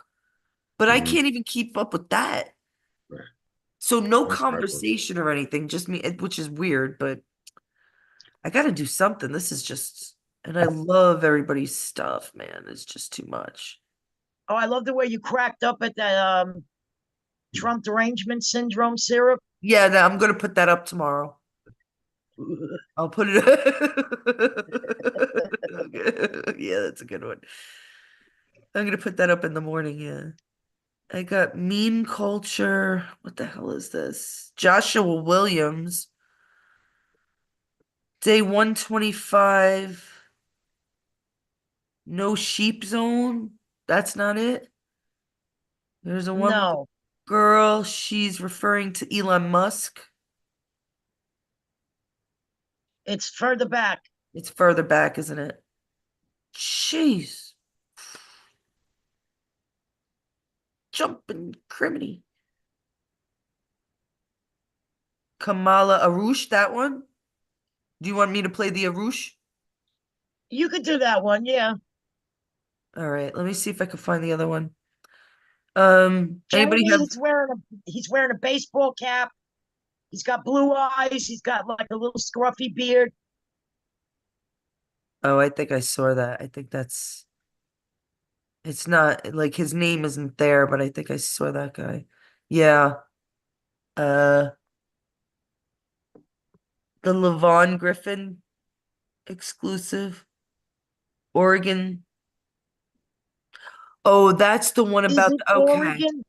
but I Mhm. can't even keep up with that. Right. So no That's conversation or anything, just me, which is weird, but I got to do something. This is just, and I love everybody's stuff, man. It's just too much. Oh, I love the way you cracked up at the Trump derangement syndrome syrup. Yeah, I'm going to put that up tomorrow. I'll put it. Yeah, that's a good one. I'm going to put that up in the morning. Yeah. I got meme culture. What the hell is this? Joshua Williams. Day 125. No sheep zone. That's not it. There's a one with a girl. She's referring to Elon Musk. It's further back. It's further back, isn't it? Jeez. Jumping criminy. Kamala Arush, that one? Do you want me to play the Arush? You could do that one, yeah. All right, let me see if I can find the other one. Anybody have? He's wearing a baseball cap. He's got blue eyes. He's got like a little scruffy beard. Oh, I think I saw that. I think it's not like his name isn't there, but I think I saw that guy. Yeah. The Levon Griffin exclusive. Oregon. Oh, that's the one about okay. Oregon?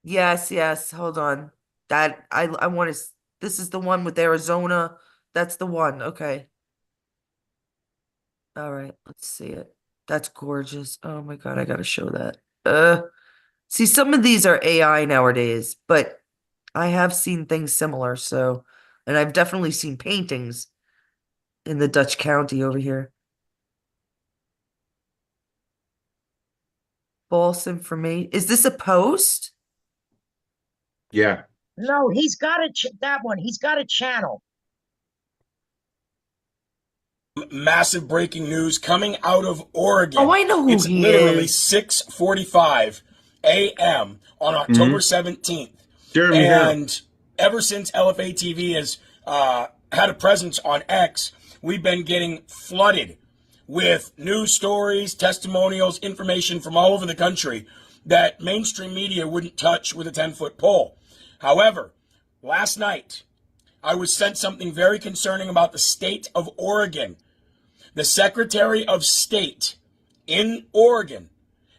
Yes. Hold on. That I want to. This is the one with Arizona. That's the one. Okay. All right. Let's see it. That's gorgeous. Oh my God, I gotta show that. See, some of these are AI nowadays, but I have seen things similar. So, and I've definitely seen paintings in the Dutch County over here. False information. Is this a post? Yeah. No, he's got that one. He's got a channel. Massive breaking news coming out of Oregon. Oh, I know who it's he literally is. 6:45 a.m. on October 17th. And ever since LFA TV has had a presence on X, we've been getting flooded with news stories, testimonials, information from all over the country that mainstream media wouldn't touch with a 10-foot pole. However, last night, I was sent something very concerning about the state of Oregon. The Secretary of State in Oregon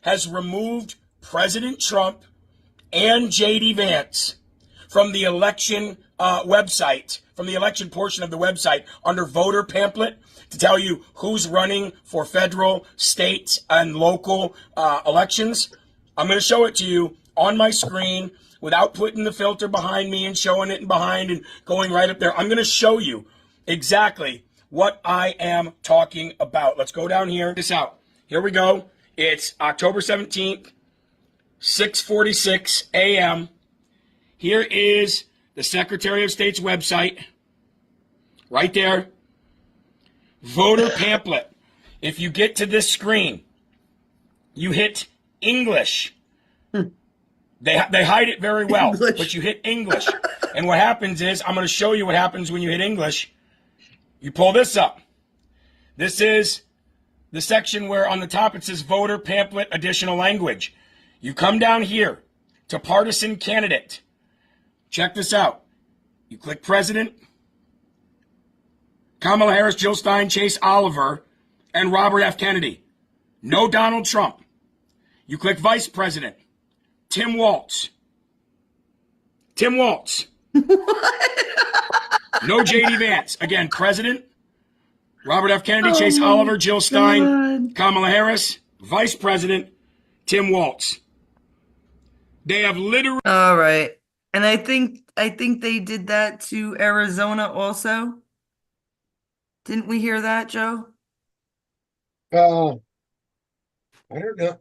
has removed President Trump and J.D. Vance from the election website, from the election portion of the website under voter pamphlet to tell you who's running for federal, state, and local elections. I'm going to show it to you on my screen without putting the filter behind me and showing it behind and going right up there. I'm going to show you exactly what I am talking about. Let's go down here. This out. Here we go. It's October 17th, 6:46 a.m. Here is the Secretary of State's website. Right there. Voter pamphlet. If you get to this screen, you hit English. They hide it very well, but you hit English. And what happens is, I'm going to show you what happens when you hit English. You pull this up. This is the section where on the top it says voter pamphlet additional language. You come down here to partisan candidate. Check this out. You click president. Kamala Harris, Jill Stein, Chase Oliver, and Robert F. Kennedy. No Donald Trump. You click vice president. Tim Walz. Tim Walz. No J.D. Vance. Again, president. Robert F. Kennedy, Chase Oliver, Jill Stein, Kamala Harris, vice president, Tim Walz. They have literally. All right. And I think they did that to Arizona also. Didn't we hear that, Joe? I don't know.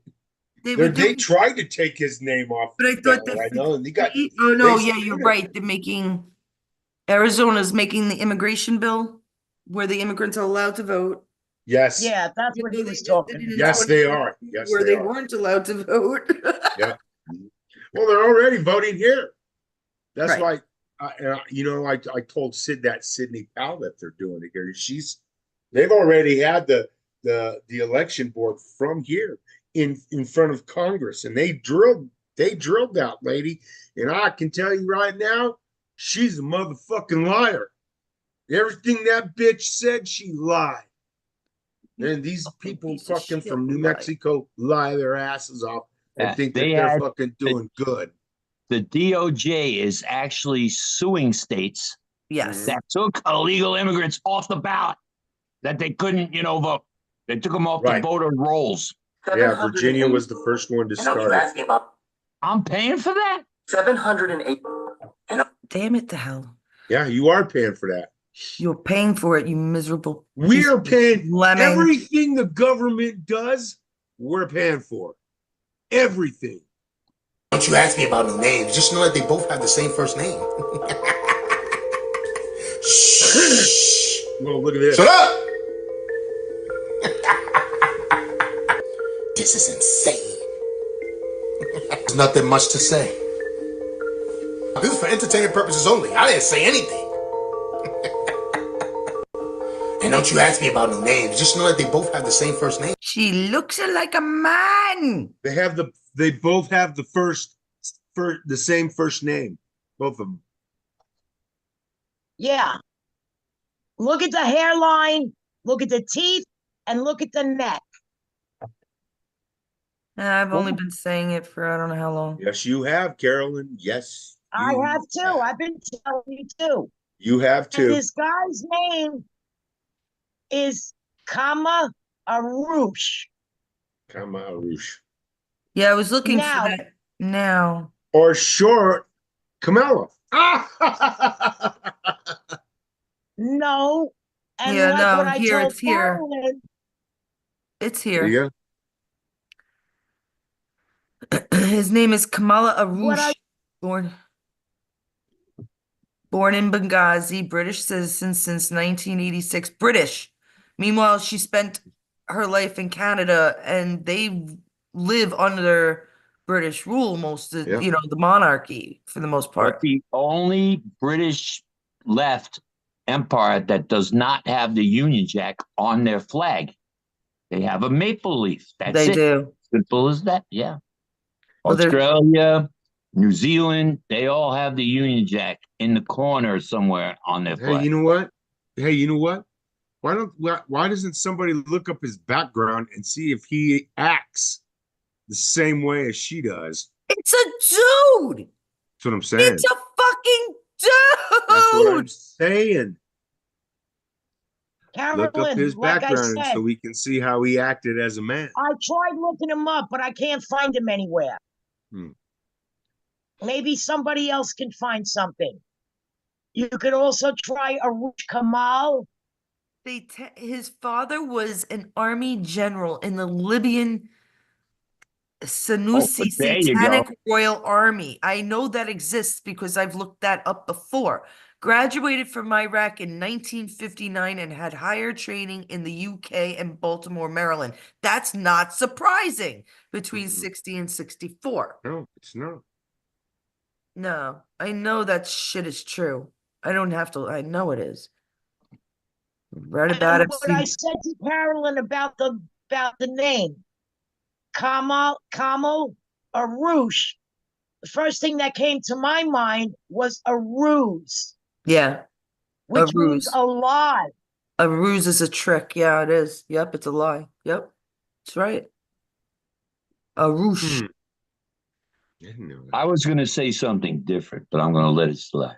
They tried to take his name off. But I thought that I know, and he got. Oh no, yeah, you're right. They're making Arizona's making the immigration bill where the immigrants are allowed to vote. Yes. Yeah, that's what he was talking. Yes, they are. Yes, where they weren't allowed to vote. Yeah. Well, they're already voting here. That's why, I told Sydney Powell that they're doing it here. They've already had the election board from here in front of Congress, and they drilled that lady. And I can tell you right now, she's a motherfucking liar. Everything that bitch said, she lied. And these people fucking from New Mexico lie their asses off and think that they're fucking doing good. The DOJ is actually suing states that took illegal immigrants off the ballot, that they couldn't, vote. They took them off the voter rolls. Yeah, Virginia was the first one to start it. I'm paying for that? 708. Damn it to hell. Yeah, you are paying for that. You're paying for it, you miserable. We are paying everything the government does, we're paying for. Everything. Don't you ask me about no names. Just know that they both have the same first name. Shh. Well, look at this. Shut up! This is insane. There's nothing much to say. This is for entertainment purposes only. I didn't say anything. And don't you ask me about no names. Just know that they both have the same first name. She looks like a man. They both have the same first name. Both of them. Yeah. Look at the hairline, look at the teeth, and look at the neck. I've only been saying it for I don't know how long. Yes, you have, Carolyn. Yes. I have too. I've been telling you too. You have too. And this guy's name is Kama Arush. Kama Arush. Yeah, I was looking for that now. Or short, Kamala. No. And here, it's here. It's here. Yeah. His name is Kamala What I Arush, born in Benghazi, British citizen since 1986. British. Meanwhile, she spent her life in Canada, and they live under British rule most of, Yeah. the monarchy for the most But part. the only British left empire that does not have the Union Jack on their flag. They have a maple leaf. That's They it. do. Simple as that. Yeah. Well, they're- Australia, New Zealand, they all have the Union Jack in the corner somewhere on their Hey, flag. you know what? Hey, you know what? Why doesn't somebody look up his background and see if he acts the same way as she does? It's a dude. That's what I'm saying. It's a fucking dude. That's what I'm saying. Look up Carolyn, his like I background said, so we can see how he acted as a man. I tried looking him up, but I can't find him anywhere. Hmm. Maybe somebody else can find something. You could also try Arush Kamal. His father was an army general in the Libyan Sanusi there you go. Satanic Royal Army. I know that exists because I've looked that up before. Graduated from Iraq in 1959 and had higher training in the UK and Baltimore, Maryland. That's not surprising between 60 and 64. No, it's not. No, I know that shit is true. I don't have to, I know it is. Read about it. What I said to Carolyn about the name, Kamal Arush. The first thing that came to my mind was a ruse. Yeah. Which means a lie. A ruse is a trick. Yeah, it is. Yep, it's a lie. Yep. That's right. A ruse. I was going to say something different, but I'm going to let it slide.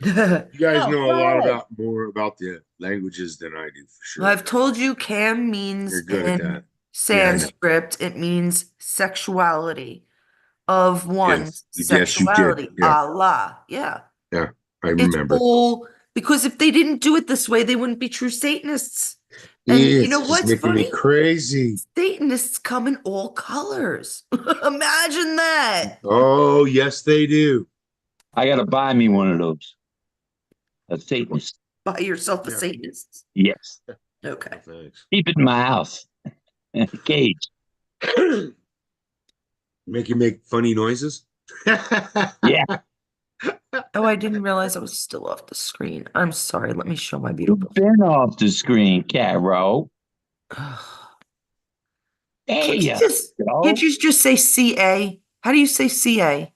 You guys Oh, know a lot good. more about the languages than I do, for sure. I've told you Cam means You're good at in that. Sanskrit, it means sexuality of one's Yes, you did. sexuality. Yeah. Allah. Yeah. Yeah, I It's remember. all because if they didn't do it this way, they wouldn't be true Satanists. And you know It's just what's making me funny? crazy. Satanists come in all colors. Imagine that. Oh, yes, they do. I got to buy me one of those. A Satanist. Buy yourself a Yeah. Satanist. Yes. Okay. Thanks. Keep it in my house. In a cage. Make you make funny noises? Yeah. Oh, I didn't realize I was still off the screen. I'm sorry. Let me show my beautiful. You've been off the screen, Caro. There Can't you you just say CA? How do you say CA?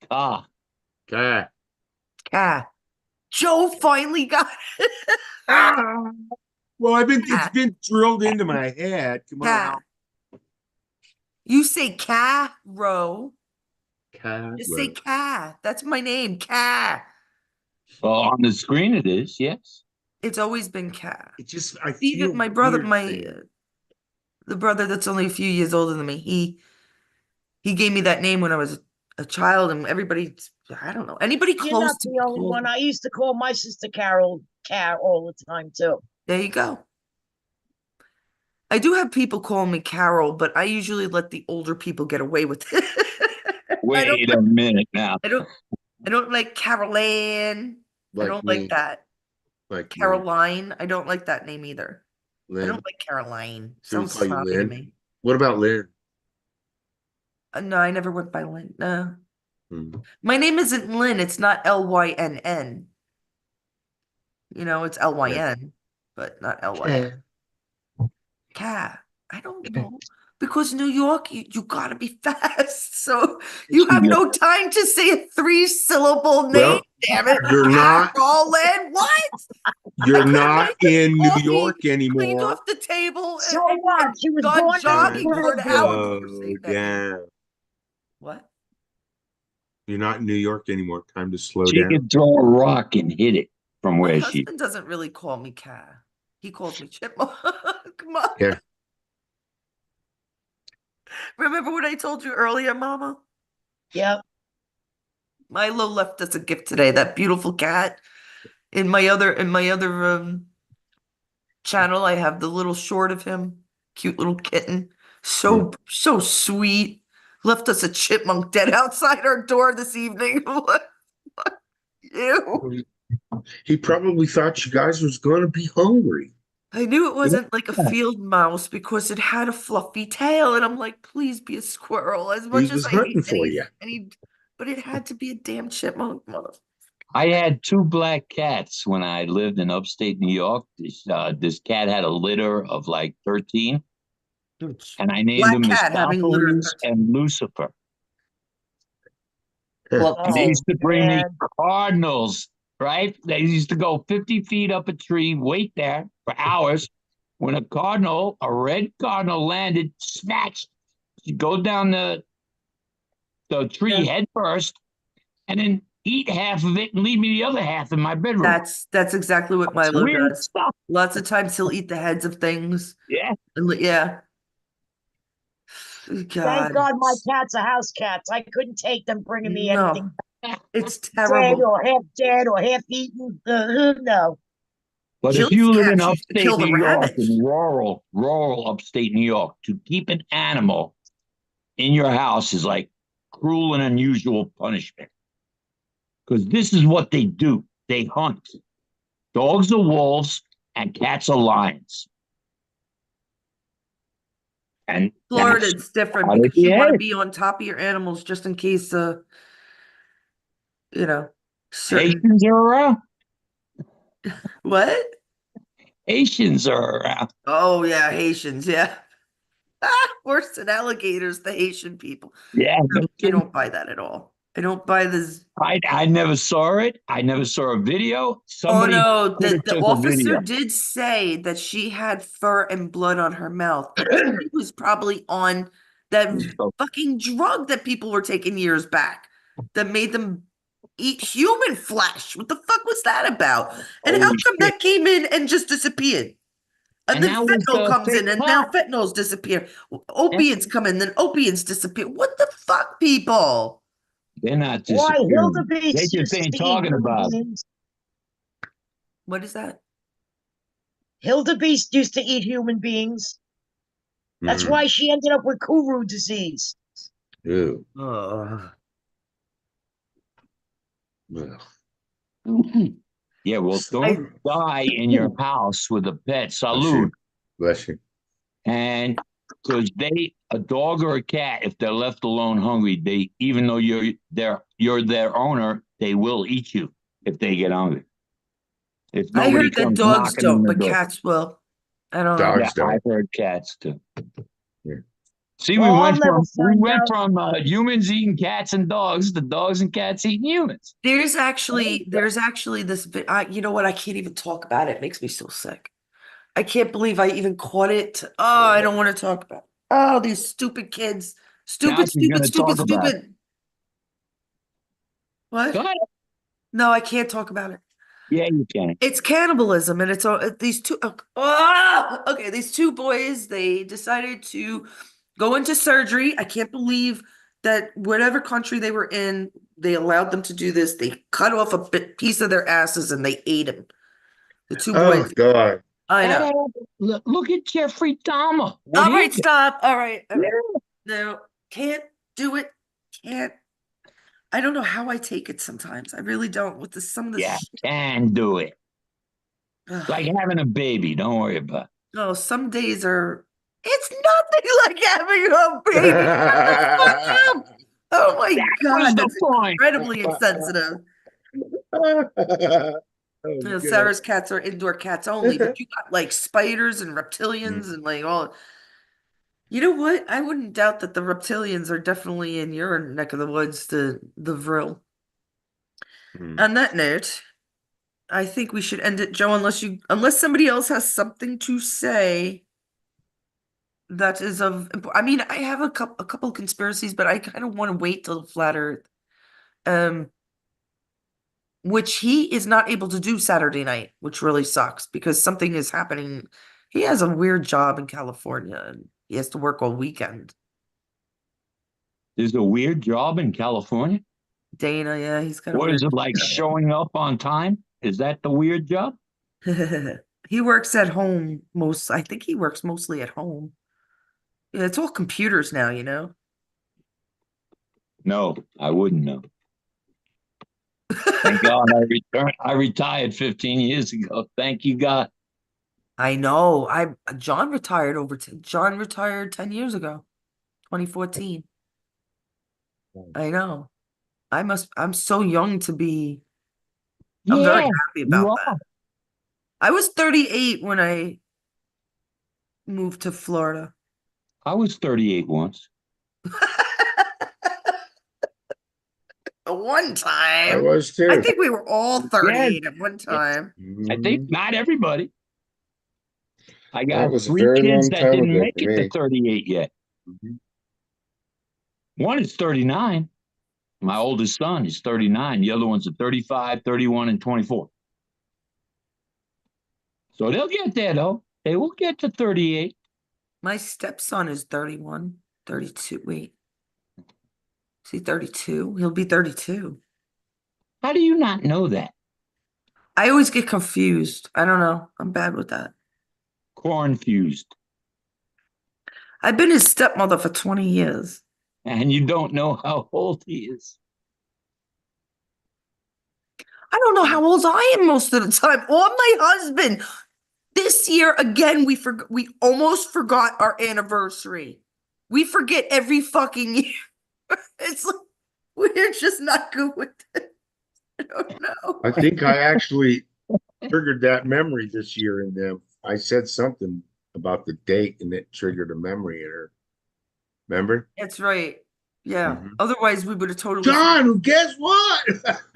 Ah. Okay. Ca. Joe finally got it. Well, it's been drilled into my head. Come on. Ca. You say Caro. Cat. Just say Ca. That's my name, Ca. Well, on the screen it is, yes. It's always been Ca. It just, I Even feel my brother, weird the brother that's only a few years older than me, he gave me that name when I was a child, and everybody, I don't know, anybody You're close not to the me only called one. me. I used to call my sister Carol Car all the time too. There you go. I do have people call me Carol, but I usually let the older people get away with it. Wait a minute now. I don't like Caroline. I Like don't me. like that. Like me. Caroline. I don't like that name either. I Lynn. don't like Caroline. Should we Sounds call you snobby to Lynn? me. What about Lynn? No, I never went by Lynn. No. Hmm. My name isn't Lynn. It's not Lynn. You know, it's Lyn, but not Lyn. Cat. I don't know. Because New York, you gotta be fast. So you have no time to say a 3-syllable name, Well, damn it. you're not- Caroline, what? You're not in New coffee, York cleaned anymore. off the table So and what? She was gone born jogging in for an hour Oh, before saying that name. down. What? You're not in New York anymore. Time to slow She down. could throw a rock and hit it from My where she. husband doesn't really call me Cat. He calls me Chipmunk. Come on. Yeah. Remember what I told you earlier, Mama? Yep. Milo left us a gift today, that beautiful cat. In my other channel, I have the little short of him, cute little kitten. So sweet. Left us a chipmunk dead outside our door this evening. What? Ew. He probably thought you guys was gonna be hungry. I knew it wasn't like a field mouse because it had a fluffy tail, and I'm like, please be a squirrel. As He much as was I hate hunting for you. but it had to be a damn chipmunk. I had two black cats when I lived in upstate New York. This cat had a litter of like 13, and I named Black them cat having litter of Mistopheles and Lucifer. Well, And they used to bring me man. cardinals, right? They used to go 50 feet up a tree, wait there for hours. When a red cardinal landed, snatched, you go down the tree head first, and then eat half of it and leave me the other half in my bedroom. That's exactly what It's Milo weird does. stuff. Lots of times he'll eat the heads of things. Yeah. Yeah. Thank God. God my cats are house cats. I couldn't take them bringing me No. anything It's dead terrible. or half eaten. No. But if Jill's you live in cats used to upstate kill the New York, rabbits. in rural upstate New York, to keep an animal in your house is like cruel and unusual punishment. Because this is what they do. They hunt. Dogs are wolves and cats are lions. And Florida, that's it's different how they because you want to behave. be on top of your animals just in case, certain. Haitians are around. What? Haitians are around. Oh, yeah, Haitians, yeah. Worse than alligators, the Haitian people. Yeah, no I kidding. don't buy that at all. I don't buy this. I never saw it. I never saw a video. Oh Somebody no, could the have took a officer video. did say that she had fur and blood on her mouth, but she was probably on that fucking drug that people were taking years back that made them eat human flesh. What the fuck was that about? And how Holy come shit. that came in and just disappeared? And And then that was fentanyl the comes fake in, and now pot. fentanyls disappear. Opiates come in, then opiates disappear. What the fuck, people? They're not Why disappearing. They Hildebeest just used ain't to eat talking human about it. beings. What is that? Hildebeest used to eat human beings. That's why she ended up with Kuru disease. Ew. Yeah, well, don't die in your house with a pet. Salud. Bless you. And because a dog or a cat, if they're left alone hungry, even though you're their owner, they will eat you if they get hungry. If I nobody heard that comes dogs knocking on don't, the but door. cats will. I don't know. Dogs Yeah, don't. I've heard cats too. Yeah. See, Well, we I'll went never from find out. humans eating cats and dogs to dogs and cats eating humans. There's actually this. You know what? I can't even talk about it. It makes me so sick. I can't believe I even caught it. Oh, I don't want to talk about it. Oh, these stupid kids. Now Stupid, she's stupid, going to stupid, talk about it. stupid. What? Go ahead. No, I can't talk about it. Yeah, you can. It's cannibalism, and it's these two. Okay, these two boys. They decided to go into surgery. I can't believe that whatever country they were in, they allowed them to do this. They cut off a piece of their asses and they ate them. The two Oh boys. God. I know. Look at Jeffrey Dahmer. All right, stop. All right. Yeah. No, can't do it. Can't. I don't know how I take it sometimes. I really don't. With some of the Yeah, can do it. Ugh. Like having a baby. Don't worry about it. No, some days are. It's nothing like having a baby. Shut the fuck up. Oh my God, that's incredibly insensitive. Sarah's cats are indoor cats only, but you got like spiders and reptilians and like all. You know what? I wouldn't doubt that the reptilians are definitely in your neck of the woods, the Vril. On that note, I think we should end it, Joe, unless somebody else has something to say that is of I mean, I have a couple of conspiracies, but I kind of want to wait till the flat earth. Which he is not able to do Saturday night, which really sucks because something is happening. He has a weird job in California and he has to work all weekend. There's a weird job in California. Dana, yeah, he's got. What is it like showing up on time? Is that the weird job? He works at home I think he works mostly at home. Yeah, it's all computers now, you know? No, I wouldn't know. Thank God I returned. I retired 15 years ago. Thank you, God. I know. John retired John retired 10 years ago, 2014. I know. I'm so young to be, I'm very Yeah, happy you about are. that. I was 38 when I moved to Florida. I was 38 once. One I time. was I too. think we were all Yeah, 38 at one time. I think not everybody. I got That was a 3 very kids long that time didn't ago make for it to me. 38 yet. One is 39. My oldest son is 39. The other ones are 35, 31, and 24. So they'll get there, though. They will get to 38. My stepson is 31, 32. Wait, is he 32? He'll be 32. How do you not know that? I always get confused. I don't know. I'm bad with that. Cornfused. I've been his stepmother for 20 years. And you don't know how old he is. I don't know how old I am most of the time. Or my husband. This year, again, we almost forgot our anniversary. We forget every fucking year. It's like, we're just not good with it. I don't know. I think I actually triggered that memory this year in them. I said something about the date and it triggered a memory in her. Remember? That's right. Yeah. Mhm. Otherwise, we would have totally. John, guess what?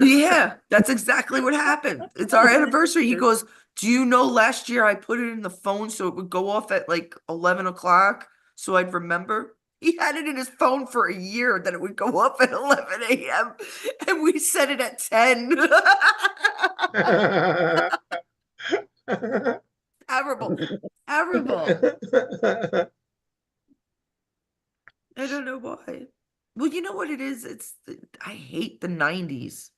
Yeah, that's exactly what happened. It's our anniversary. He goes, "Do you know last year I put it in the phone so it would go off at like 11 o'clock so I'd remember?" He had it in his phone for a year that it would go off at 11 a.m. and we set it at 10. Terrible. Terrible. I don't know why. Well, you know what it is? I hate the 90s.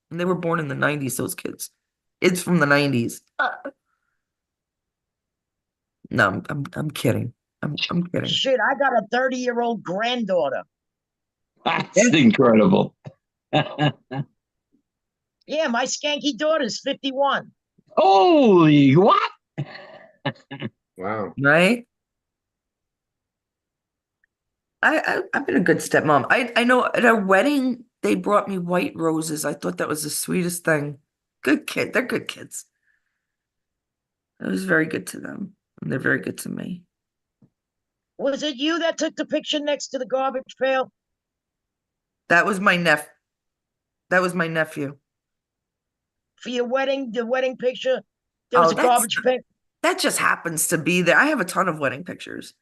And they were born in the 90s, those kids. It's from the 90s. No, I'm kidding. I'm kidding. Shit, I got a 30-year-old granddaughter. That's incredible. Yeah, my skanky daughter's 51. Holy what? Wow. Right? I've been a good stepmom. I know at our wedding they brought me white roses. I thought that was the sweetest thing. Good kid. They're good kids. I was very good to them, and they're very good to me. Was it you that took the picture next to the garbage pail? That was my That was my nephew. For your wedding, the wedding picture, there was Oh, a garbage pail. that just happens to be there. I have a ton of wedding pictures.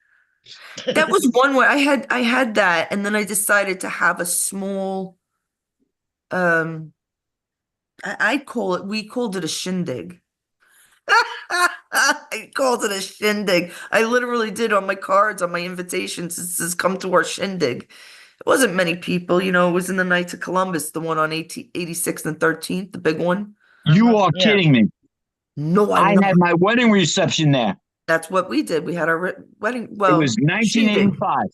That was one where I had that, and then I decided to have a small we called it a shindig. I called it a shindig. I literally did on my cards, on my invitations. It says, "Come to our shindig." It wasn't many people, you know, it was in the Knights of Columbus, the one on 86th and 13th, the big one. You are Yeah. kidding me. No, I I'm not. had my wedding reception there. That's what we did. We had our wedding, It well, was shindig. 1985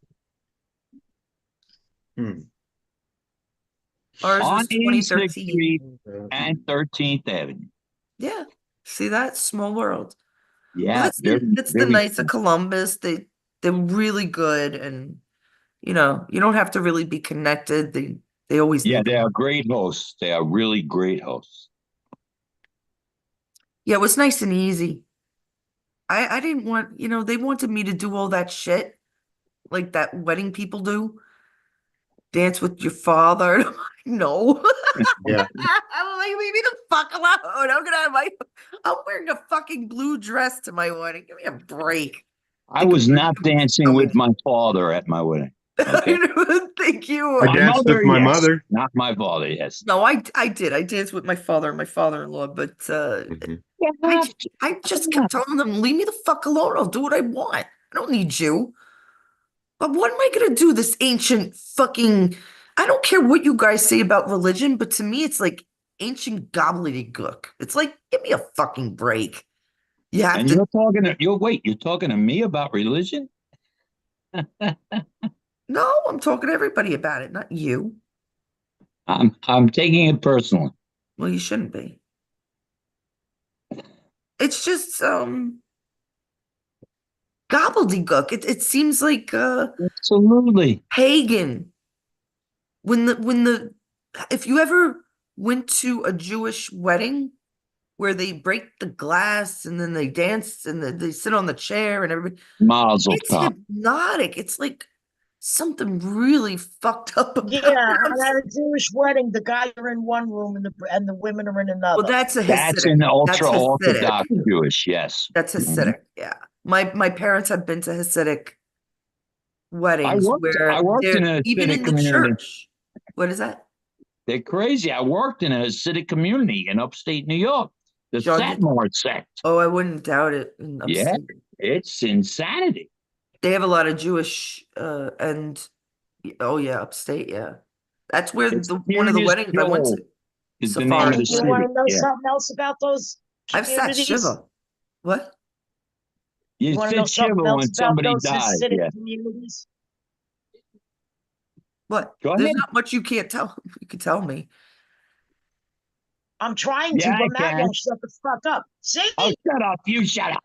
Ours on was 86th 2013. Street and 13th Avenue. Yeah. See that? Small world. Well, Yeah, that's the Knights of Columbus. They're really good, and you don't have to really be connected. They always yeah, need they the are money. great hosts. They are really great hosts. Yeah, it was nice and easy. I didn't want, they wanted me to do all that shit like that wedding people do. Dance with your father. And I'm like, no. Yeah. I'm like, leave me the fuck alone. I'm wearing a fucking blue dress to my wedding. Give me a break. I was not dancing with my father at my wedding. Okay. I don't think you were. I danced with my yes. mother. Not my father, yes. No, I did. I danced with my father and my father-in-law, but I just kept telling them, leave me the fuck alone. I'll do what I want. I don't need you. But what am I gonna do? This ancient fucking, I don't care what you guys say about religion, but to me it's like ancient gobbledygook. It's like, give me a fucking break. You have And to. you're talking to me about religion? No, I'm talking to everybody about it, not you. I'm taking it personally. Well, you shouldn't be. It's just gobbledygook. It seems like Absolutely. pagan. When the if you ever went to a Jewish wedding where they break the glass and then they dance and they sit on the chair and everybody, Mazel it's tov. hypnotic. It's like something really fucked up about Yeah, it. at a Jewish wedding, the guys are in one room and the women are in Well, another. that's a That's Hasidic. an That's ultra Hasidic. orthodox Jewish, yes. That's Mhm. Hasidic. Yeah. My parents have been to Hasidic I weddings where worked in they're a even Hasidic in the community. church. What is that? They're crazy. I worked in a Hasidic community in upstate New York, the John did. Satmar sect. Oh, I wouldn't doubt it in Yeah, upstate. it's insanity. They have a lot of Jewish and oh yeah, upstate, yeah. That's where It's one of the Curious weddings I went Joel to. is the name of Sephardic the And you want city. to know Yeah. something else about those I've sat communities? Shiva. What? You You want to know sit Shiva something else when about somebody those dies. Hasidic Yeah. communities? What? Go There's ahead. not much you can't tell. You can tell me. I'm trying Yeah, to, I but Matt can. won't shut the fuck up. See? Oh, shut up. You shut up.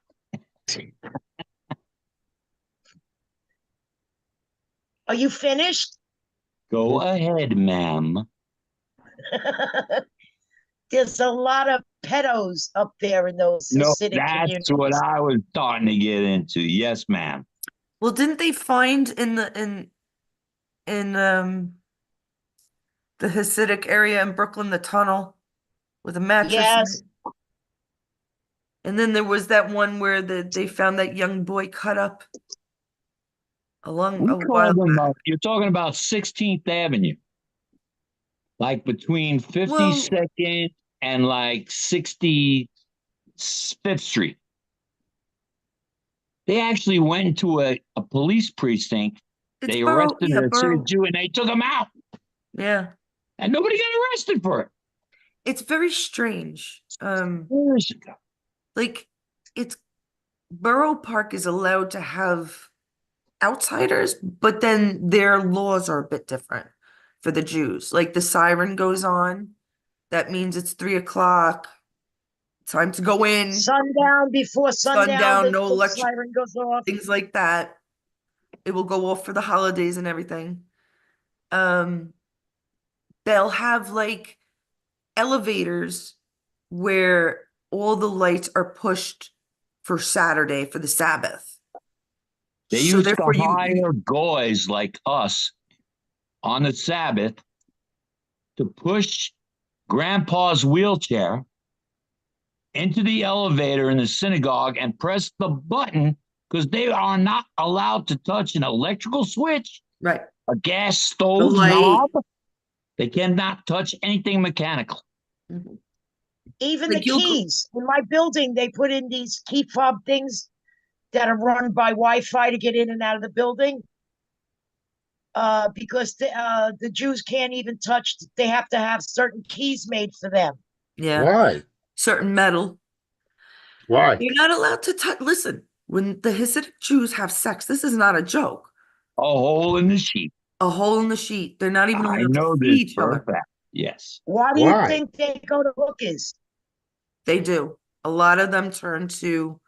Are you finished? Go ahead, ma'am. There's a lot of pedos up there in those No, Hasidic that's what communities. I was starting to get into. Yes, ma'am. Well, didn't they find in the Hasidic area in Brooklyn the tunnel with a mattress in Yes. it? And then there was that one where they found that young boy cut up a We while call them, back. you're talking about 16th Avenue, like between Well, 52nd and like 65th Street. They actually went into a police precinct. it's They Borough, arrested yeah, a Borough. Jew and they took him out. Yeah. And nobody got arrested for it. It's very strange. Years ago. Like it's Borough Park is allowed to have outsiders, but then their laws are a bit different for the Jews. Like the siren goes on, that means it's 3 o'clock. Time to go in. Sundown, before sundown, Sundown, no the electric, siren goes off. things like that. It will go off for the holidays and everything. They'll have like elevators where all the lights are pushed for Saturday for the Sabbath. They So used therefore to hire guys like us on the Sabbath to push grandpa's wheelchair into the elevator in the synagogue and press the button because they are not allowed to touch an electrical switch, right, a gas the stove light. knob. They cannot touch anything mechanical. Even Like the keys. In my building, they put in these key fob things that are run by Wi-Fi to get in and out of the building. Because the Jews can't even touch, they have to have certain keys made for them. Yeah. Why? Certain metal. Why? You're not allowed to touch. Listen, when the Hasidic Jews have sex, this is not a joke. A hole in the sheet. A hole in the sheet. They're not even I allowed know to see this each for a other. fact. Yes. Why do you think they go to hookers? They do. A lot of them turn to,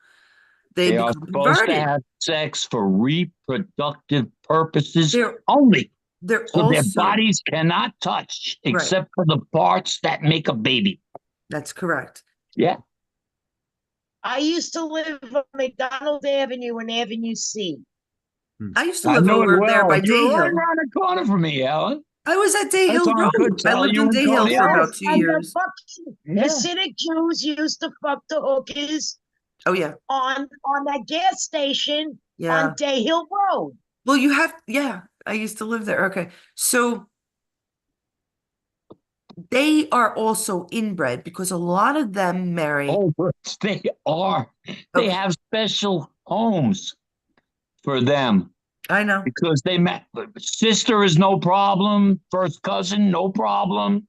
they are become supposed to converted. have sex for reproductive purposes They're only. They're So their also, bodies cannot touch except for the parts that make a baby. that's correct. Yeah. I used to live on McDonald Avenue and Avenue C. I used to I live know it over there well. by You're Day right Hill. around the corner from me, Ellen. I was at Day That's Hill on Good Road. I Tell. lived You in and Day Hill Tony for Allen. about 2 And the years. fucking Yeah. Hasidic Jews used to fuck the hookers Oh yeah. on that gas station Yeah. on Day Hill Road. Well, you have, yeah, I used to live there. Okay. So they are also inbred because a lot of them marry. Oh, but they are. They have special homes for them. I know. Because they met. Sister is no problem. First cousin, no problem.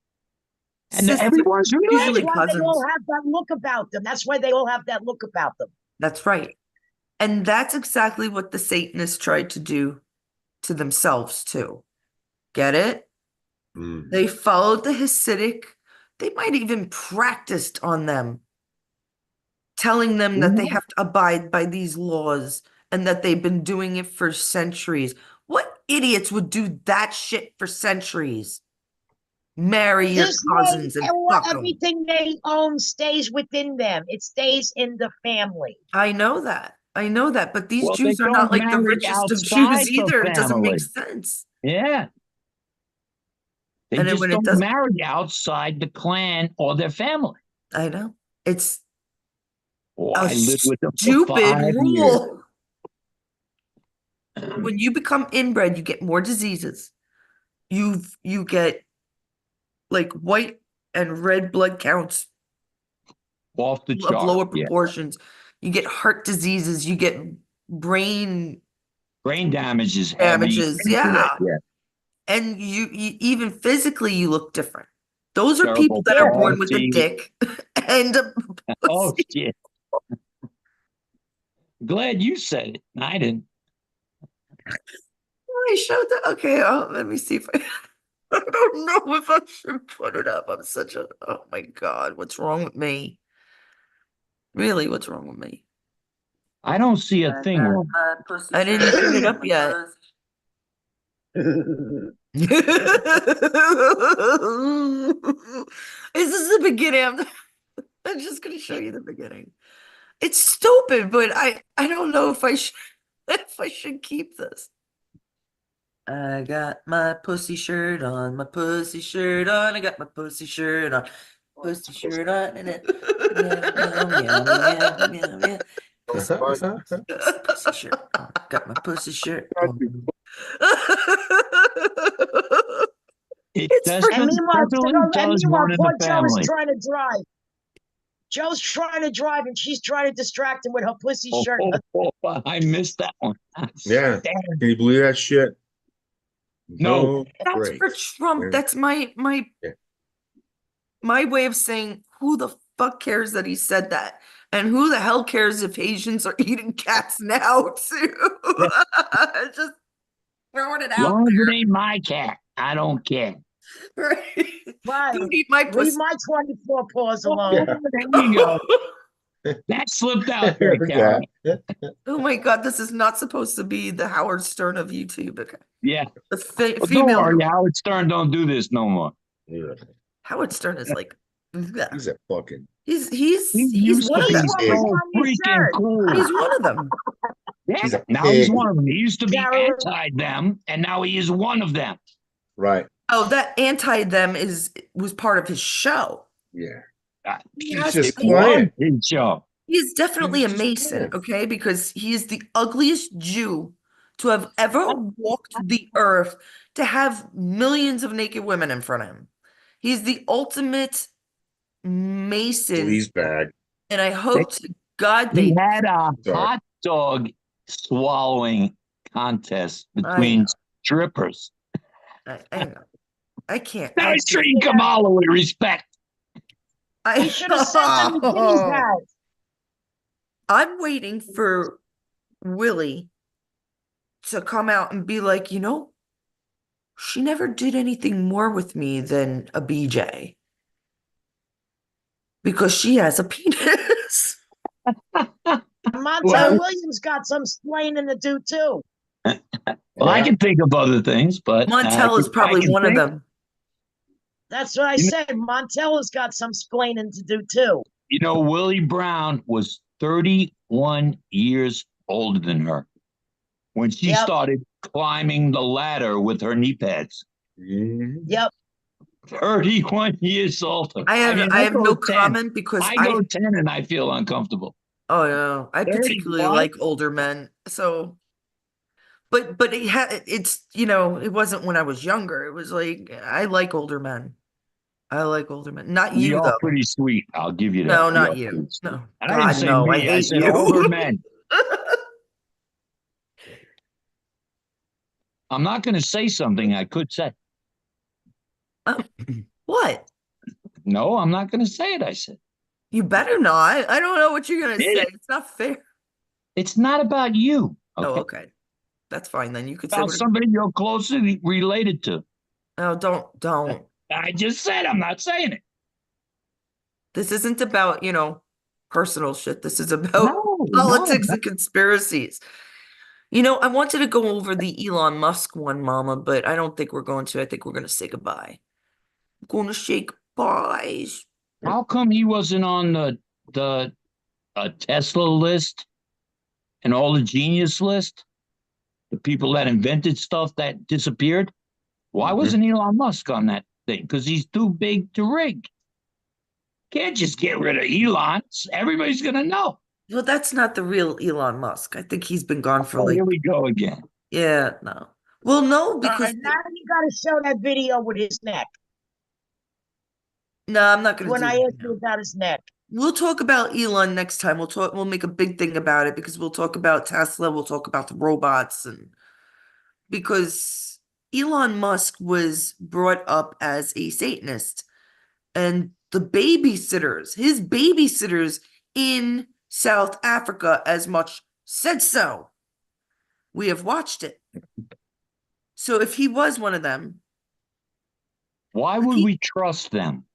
And everyone's usually That's why they all cousins. have that look about them. That's why they all have that look about them. That's right. And that's exactly what the Satanists tried to do to themselves too. Get it? They followed the Hasidic. They might even practiced on them, telling them that they have to abide by these laws and that they've been doing it for centuries. What idiots would do that shit for centuries? Marry your This cousins way, and fuck them. everything they own stays within them. It stays in the family. I know that. I know that. But these Well, they Jews are not don't like the marry richest of outside Jews the either. It doesn't make family. sense. Yeah. They And then just when it don't doesn't, marry outside the clan or their family. I know. It's Oh, a I lived with them for stupid 5 years. rule. When you become inbred, you get more diseases. You get like white and red blood counts Off the of chart. lower Yeah. proportions. You get heart diseases. You get brain Brain damage is heavy. damages. Yeah. Yeah. And you even physically, you look different. Those are people Terrible that are born with a palsy. dick and a Oh, pussy. shit. Glad you said it. I didn't. I showed that. Okay, let me see if I. I don't know if I should put it up. I'm such a. Oh my God, what's wrong with me? Really, what's wrong with me? I don't see a thing wrong. I didn't put it up yet. This is the beginning. I'm just gonna show you the beginning. It's stupid, but I don't know if I should if I should keep this. I got my pussy shirt on, my pussy shirt on, I got my pussy shirt on, pussy shirt on, and it meow, meow, meow, meow, meow, meow. Pussy shirt on, got my pussy shirt on. It's And meanwhile, one in poor the Joe is family. trying to drive. Joe's trying to drive, and she's trying to distract him with her pussy shirt. I missed that one. Yeah. Damn. Can you believe that shit? No. That's for Trump. That's my way of saying who the fuck cares that he said that, and who the hell cares if Asians are eating cats now too? Just throwing it out Long as there. it ain't my cat, I don't care. Right. Right. Don't eat my pussy. Leave my 24 paws alone. There you go. That slipped out there, Karen. Oh my God, this is not supposed to be the Howard Stern of YouTube. Okay. Yeah. The Well, female. don't worry, Howard Stern don't do this no more. Yeah. Howard Stern is like, He's a fucking. he's used one to of be them. so freaking cool. He's one of them. He's Yeah, a now he's pig. one of them. He used to be anti them, and now he is one of them. Right. Oh, that anti them was part of his show. Yeah. He He's has just to be. playing. Show. He's definitely a He's just Mason, playing. okay? Because he is the ugliest Jew to have ever walked the earth, to have millions of naked women in front of him. He's the ultimate Mason. Sleaze bag. And I hope to God He they had a hot dog swallowing contest between strippers. I know. I can't. Now he's treating Kamala with respect. He should have sent them the guinea pigs. I'm waiting for Willie to come out and be like, she never did anything more with me than a BJ. Because she has a penis. Montel Williams got some splaining to do too. Well, I can think of other things, but Montel is probably one of them. That's what I said. Montel has got some splaining to do too. You know, Willie Brown was 31 years older than her when she started climbing the ladder with her knee pads. Yep. 31 years older. I have no 10. comment because I go 10 and I feel uncomfortable. Oh no, I particularly like older men. So, but it's it wasn't when I was younger. It was like I like older men. I like older men. Not you You're though. pretty sweet. I'll give you that. No, not you. No, I God, didn't say no. me. I hate said you. older men. I'm not going to say something I could say. What? No, I'm not going to say it. I said you better not. I don't know what you're gonna say. It's not fair. It's not about you. Oh, Okay. okay. That's fine then. You could say About whatever. somebody you're closely related to. Oh, don't. I just said I'm not saying it. This isn't about, personal shit. This is about No. politics and conspiracies. I wanted to go over the Elon Musk one, Mama, but I don't think we're going to. I think we're going to say goodbye. I'm going to shake byes. How come he wasn't on the Tesla list and all the genius list? The people that invented stuff that disappeared? Why wasn't Elon Musk on that thing? Because he's too big to rig. Can't just get rid of Elon. Everybody's going to know. Well, that's not the real Elon Musk. I think he's been gone for Oh, here we go again. Yeah, no. Well, no, All because right, now you got to show that video with his neck. no, I'm not going to When do I that asked you about his neck. We'll talk about Elon next time. We'll make a big thing about it because we'll talk about Tesla, we'll talk about the robots because Elon Musk was brought up as a Satanist and his babysitters in South Africa as much said so. We have watched it. So if he was one of them, why would we trust them?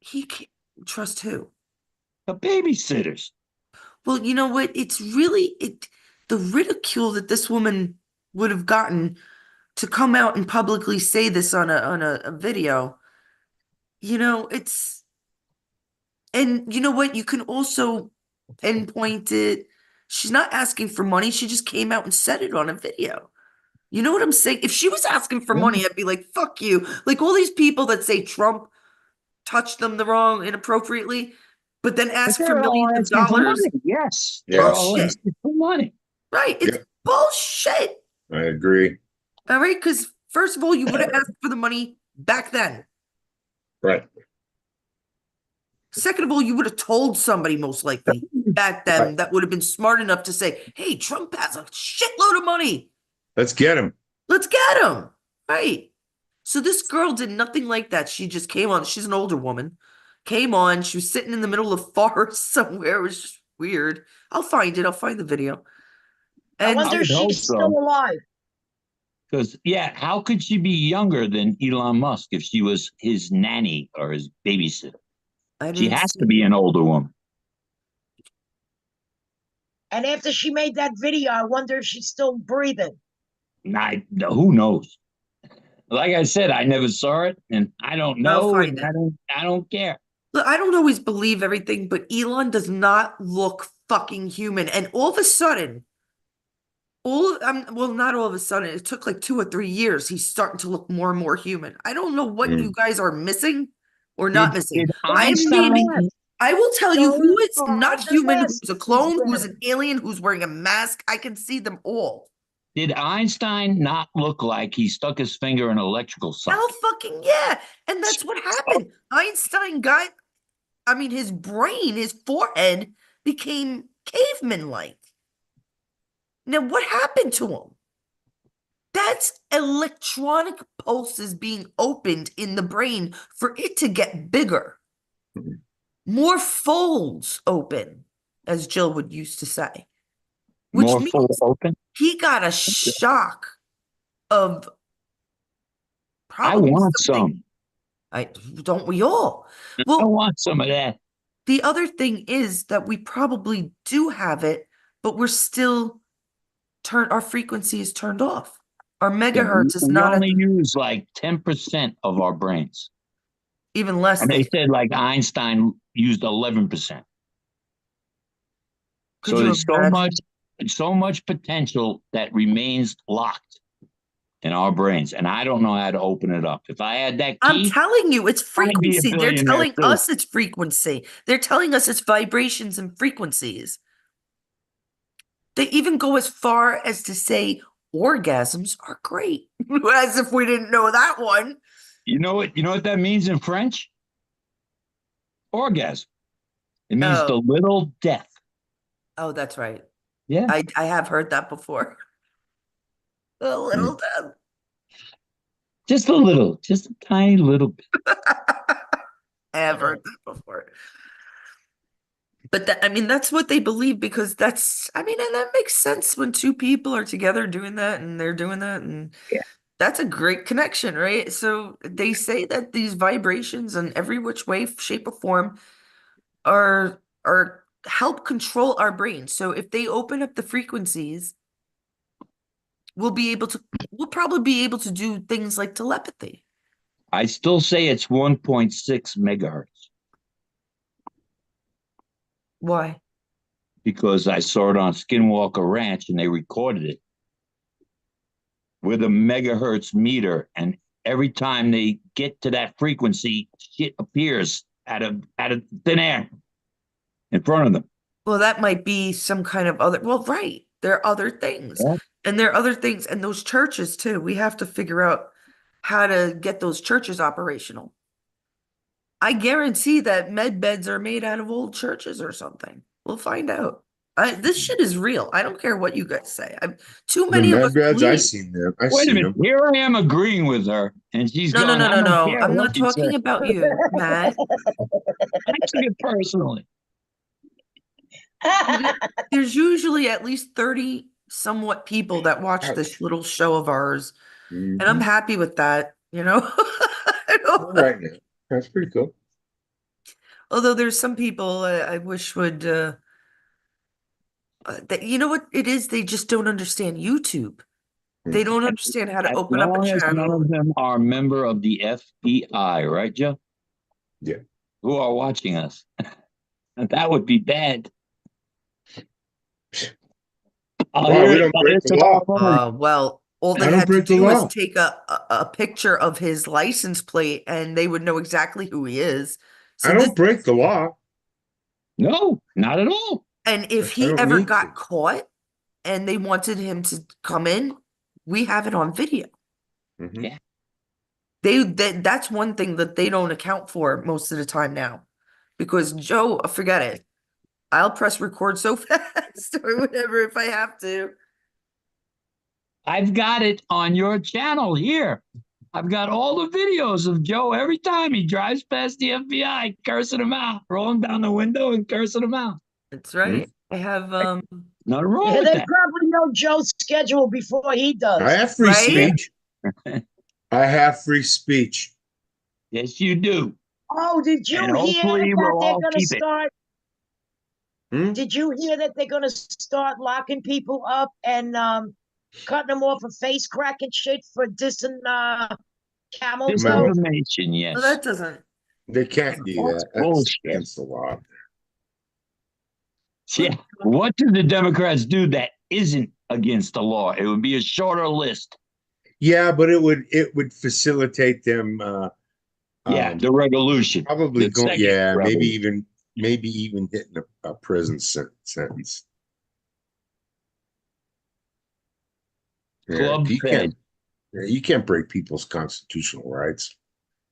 He can't trust who? The babysitters. Well, you know what? It's really the ridicule that this woman would have gotten to come out and publicly say this on a video. And you know what? You can also pinpoint it. She's not asking for money. She just came out and said it on a video. You know what I'm saying? If she was asking for money, I'd be like, fuck you. Like all these people that say Trump touched them inappropriately, but then ask for millions of dollars. Yes. They're all asking for money. Right. It's bullshit. I agree. All right. Because first of all, you would have asked for the money back then. Right. Second of all, you would have told somebody most likely back then that would have been smart enough to say, hey, Trump has a shitload of money. Let's get him. Let's get him. Right. So this girl did nothing like that. She just came on. She's an older woman. Came on. She was sitting in the middle of forest somewhere. It was just weird. I'll find it. I'll find the video. And I wonder if she's still alive. Because, how could she be younger than Elon Musk if she was his nanny or his babysitter? She has to be an older woman. And after she made that video, I wonder if she's still breathing. Who knows? Like I said, I never saw it, and I don't know, and I don't care. Look, I don't always believe everything, but Elon does not look fucking human. And all of a sudden, not all of a sudden, it took like 2 or 3 years. He's starting to look more and more human. I don't know what you guys are missing or not missing. I will tell you who is not human, who's a clone, who's an alien, who's wearing a mask. I can see them all. Did Einstein not look like he stuck his finger in an electrical socket? Hell fucking yeah. And that's what happened. Einstein his brain, his forehead became caveman-like. Now, what happened to him? That's electronic pulses being opened in the brain for it to get bigger. More folds open, as Jill would used to say. Which More means folds open? he got a shock of I want some. Don't we all? Well, I want some of that. The other thing is that we probably do have it, but we're still our frequency is turned off. Our megahertz is not. We only use like 10% of our brains. Even less. And they said like Einstein used 11%. So there's so much potential that remains locked in our brains, and I don't know how to open it up. If I had that key, I'm telling you, it's frequency. They're telling too. us it's frequency. They're telling us it's vibrations and frequencies. They even go as far as to say orgasms are great, as if we didn't know that one. You know what that means in French? Orgasm. It means the little death. Oh, that's right. Yeah. I have heard that before. A little death. Just a tiny little bit. I have heard that before. But that, I mean, that's what they believe because that's, I mean, and that makes sense when two people are together doing that and they're doing that. And that's a great connection, right? So they say that these vibrations in every which way, shape, or form are help control our brain. So if they open up the frequencies, we'll probably be able to do things like telepathy. I still say it's 1.6 megahertz. Why? Because I saw it on Skinwalker Ranch and they recorded it with a megahertz meter, and every time they get to that frequency, shit appears out of thin air in front of them. Well, that might be some kind of other, well, right. There are other things. Yeah. And there are other things, and those churches too. We have to figure out how to get those churches operational. I guarantee that med beds are made out of old churches or something. We'll find out. This shit is real. I don't care what you guys say. Too many of us beds, believe. I've seen them. Wait a minute. Here I am agreeing with her, and she's No, going, no, no, no, no. I'm what not you talking say. about you, Matt. I took it personally. There's usually at least 30 somewhat people that watch this little show of ours, and I'm happy with that, you know. All right now. That's pretty cool. Although there's some people I wish would, that, you know what it is? They just don't understand YouTube. They don't understand how to open up a As none channel. of them are a member of the FBI, right, Joe? Yeah. Who are watching us. That would be bad. Wow, we don't break the law. Well, all they had to do was take a picture of his license plate and they would know exactly who he is. So I don't break the law. No, not at all. And if he ever got caught and they wanted him to come in, we have it on video. Yeah. That's one thing that they don't account for most of the time now. Because Joe, forget it. I'll press record so fast or whatever if I have to. I've got it on your channel here. I've got all the videos of Joe every time he drives past the FBI, cursing him out, rolling down the window and cursing him out. That's right. I have nothing wrong with they that. probably know Joe's schedule before he does. I have free speech. I have free speech. Yes, you do. Oh, did you And hear hopefully that we'll they're all going to keep it. start? Did you hear that they're going to start locking people up and cutting them off of face crack and shit for dissing camel toe? Disinformation, yes. Well, that doesn't. They can't do that. That's against the law. Yeah. What do the Democrats do that isn't against the law? It would be a shorter list. Yeah, but it would facilitate them. The revolution. Probably The second maybe revolution. even hitting a prison sentence. Club fed. You can't break people's constitutional rights.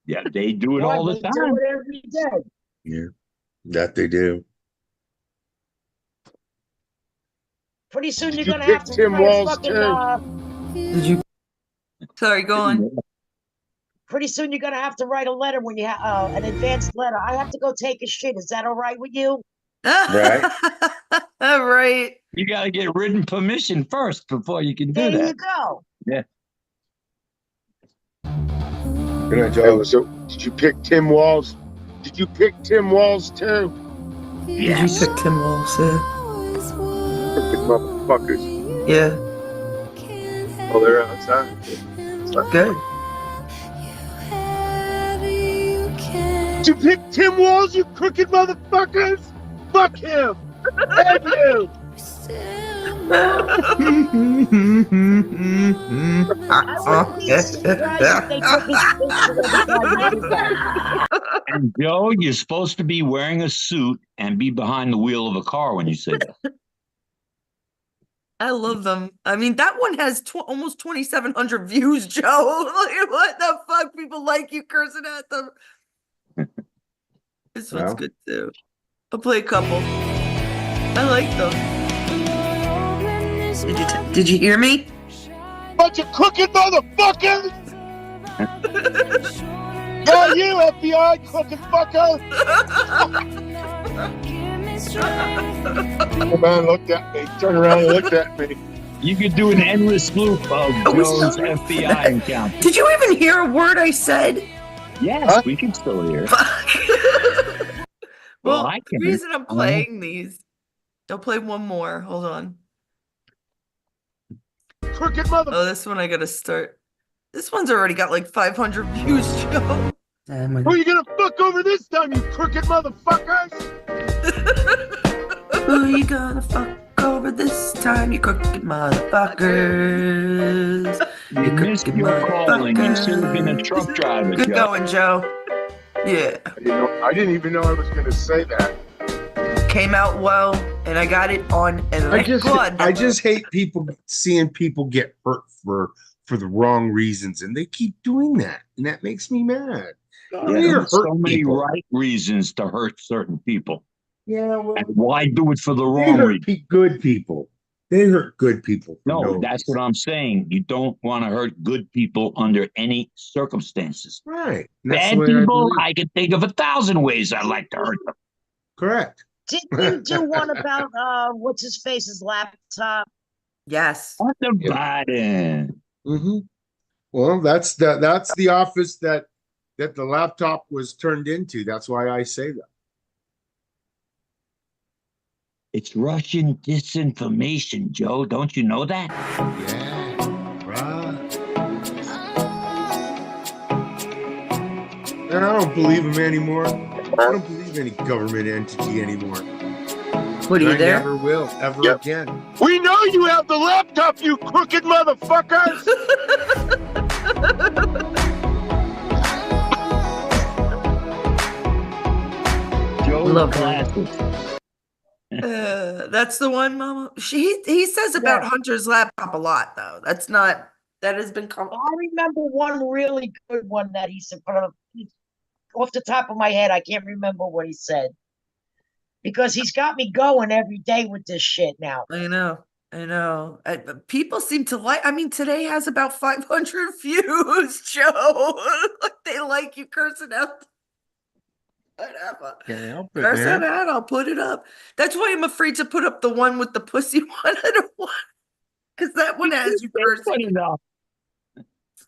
Yeah, they do it all the time. They do it every day. Yeah, that they do. Pretty soon you're gonna have to Tim Walz Did you? Sorry, go on. Pretty soon you're gonna have to write a letter when you have an advanced letter. I have to go take a shit. Is that all right with you? Right. All right. You got to get written permission first before you can do that. There you go. Yeah. Good night, Joe. So, did you pick Tim Walz? Did you pick Tim Walz too? Yes. Did you pick Tim Walz? Motherfuckers. Yeah. Oh, they're outside. Good. Did you pick Tim Walz, you crooked motherfuckers? Fuck him. Thank you. And Joe, you're supposed to be wearing a suit and be behind the wheel of a car when you say that. I love them. I mean, that one has almost 2,700 views, Joe. Like, what the fuck? People like you cursing at them. This one's good too. I'll play a couple. I like them. Did you hear me? Bunch of crooked motherfuckers! Yeah, you FBI crooked fucker! The man looked at me, turned around and looked at me. You could do an endless loop of Joe's FBI encounter. Did you even hear a word I said? Yes, we can still hear. Well, I the can. reason I'm playing these, I'll play one more. Hold on. Crooked mother. Oh, this one I gotta start. This one's already got like 500 views, Joe. Who are you gonna fuck over this time, you crooked motherfuckers? Who you gonna fuck over this time, you crooked motherfuckers? You missed your calling. You should have been a truck driver, Good Joe. going, Joe. Yeah. I didn't even know I was gonna say that. Came out well, and I got it on blood. I just hate seeing people get hurt for the wrong reasons, and they keep doing that, and that makes me mad. There's so many right reasons to hurt certain people. Yeah, well, and why do it for the they wrong hurt reason? good people. They hurt good people. No, that's what I'm saying. You don't want to hurt good people under any circumstances. Right. Bad people, I can think of 1,000 ways I'd like to hurt them. Correct. Didn't you do one about what's his face's laptop? Yes. Hunter Biden. Mm-hmm. Well, that's the office that the laptop was turned into. That's why I say that. It's Russian disinformation, Joe. Don't you know that? Yeah, right. And I don't believe him anymore. I don't believe any government entity anymore. What are you there? I never will, ever again. We know you have the laptop, you crooked motherfuckers! Joe classic. That's the one, Mama. He says about Hunter's laptop a lot, though. That has been. I remember one really good one that he said, but off the top of my head, I can't remember what he said. Because he's got me going every day with this shit now. I know. People seem to like. I mean, today has about 500 views, Joe. They like you cursing out. Whatever. Curse it out. I'll put it up. That's why I'm afraid to put up the one with the pussy one. I don't want, because that one has you cursing.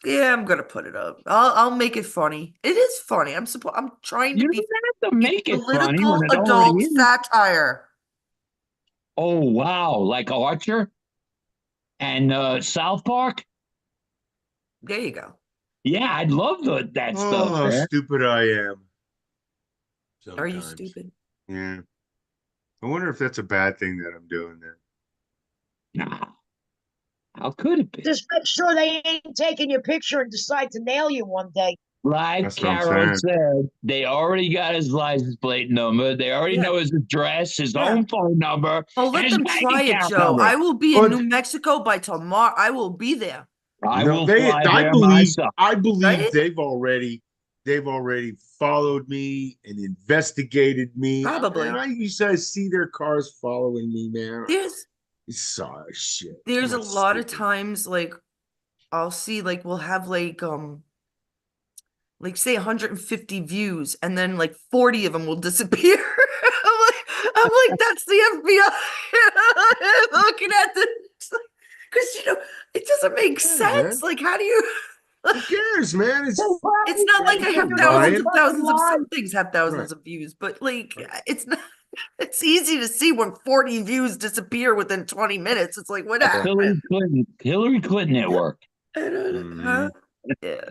Yeah, I'm gonna put it up. I'll make it funny. It is funny. I'm trying to be. You don't have to make it funny political when it adult already is. satire. Oh wow, like Archer and South Park. There you go. Yeah, I'd love that stuff. Oh, how stupid I am. Sometimes. Are you stupid? Yeah. I wonder if that's a bad thing that I'm doing that. Nah. How could it be? Just make sure they ain't taking your picture and decide to nail you one day. Like Carol said, they already got his license plate number. They already know his address, his own phone number. Oh, let them try it, Joe. I will be in New Mexico by tomorrow. I will be there. I believe they've already followed me and investigated me. Probably. And I used to see their cars following me, man. There's a lot of times, like, I'll see, like, we'll have like say 150 views, and then like 40 of them will disappear. I'm like, that's the FBI looking at this, because it doesn't make sense. Man. Like, how do you? Who cares, man? It's not like I have thousands and thousands of some things have thousands of views, but like it's not. It's easy to see when 40 views disappear within 20 minutes. It's like, what happened? Hillary Clinton at work. Huh? Yeah.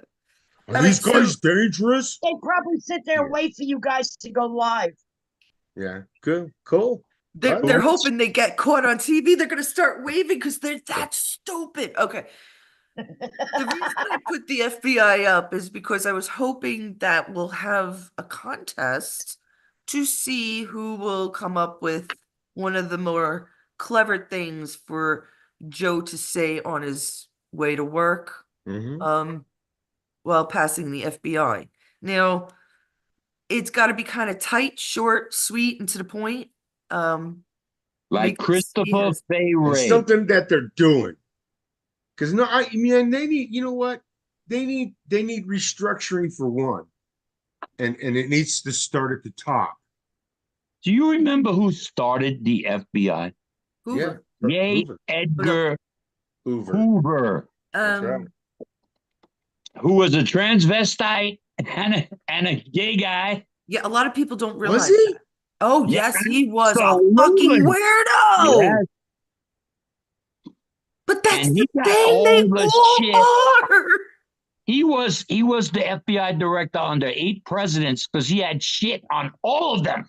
Are these guys dangerous? They probably sit there and wait for you guys to go live. Yeah, good, cool. They're hoping they get caught on TV. They're going to start waving because they're that stupid. Okay. The reason I put the FBI up is because I was hoping that we'll have a contest to see who will come up with one of the more clever things for Joe to say on his way to work, while passing the FBI. Now, it's got to be kind of tight, short, sweet, and to the point. Like Christopher Fay. Something that they're doing. Because I mean, they need. You know what? They need restructuring for one, and it needs to start at the top. Do you remember who started the FBI? Hoover. J. Hoover. Edgar Hoover. Hoover, That's right. who was a transvestite and a gay guy. Yeah, a lot of people don't Was realize he? that. Oh, Yeah, yes, he was a fucking absolutely. weirdo. Yes. But that's And the he got thing, all they the all shit. are. He was the FBI director under 8 presidents because he had shit on all of them.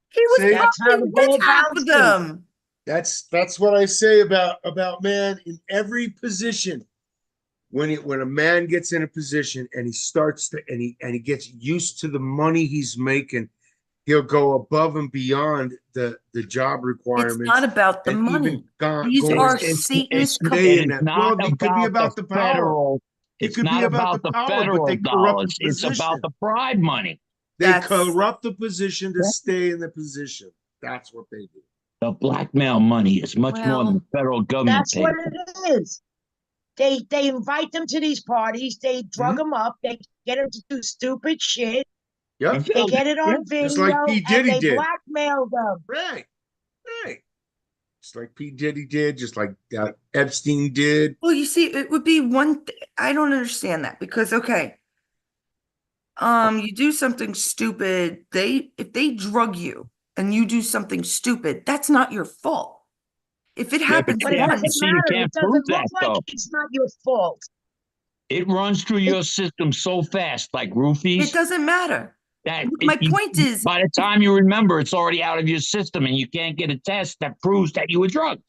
He was See? That's how probably the with ball half of bounces. them. That's what I say about man in every position. When a man gets in a position and he starts to and he gets used to the money he's making, he'll go above and beyond the job requirements. It's not about the and money. even These go are and Satanist stay in It's that. not Well, it could be about the power. federal. It It's could be not about the about the power, but federal they corrupt dollars. the It's about position. the bribe money. They corrupt the position to stay in the position. That's what they do. The blackmail money is much more than the federal government That's pays. what it is. They invite them to these parties. They drug them up. They get them to do stupid shit. Yep. They get it on video, Just like P. and Diddy they did. blackmail them. Right. Just like P. Diddy did, just like Epstein did. Well, you see, it would be one I don't understand that because okay, you do something stupid, if they drug you and you do something stupid, that's not your fault. If it happens But it once, doesn't matter. It doesn't look like it's not your fault. It runs through your system so fast, like roofies. It doesn't matter. That My point is, by the time you remember, it's already out of your system, and you can't get a test that proves that you were drugged.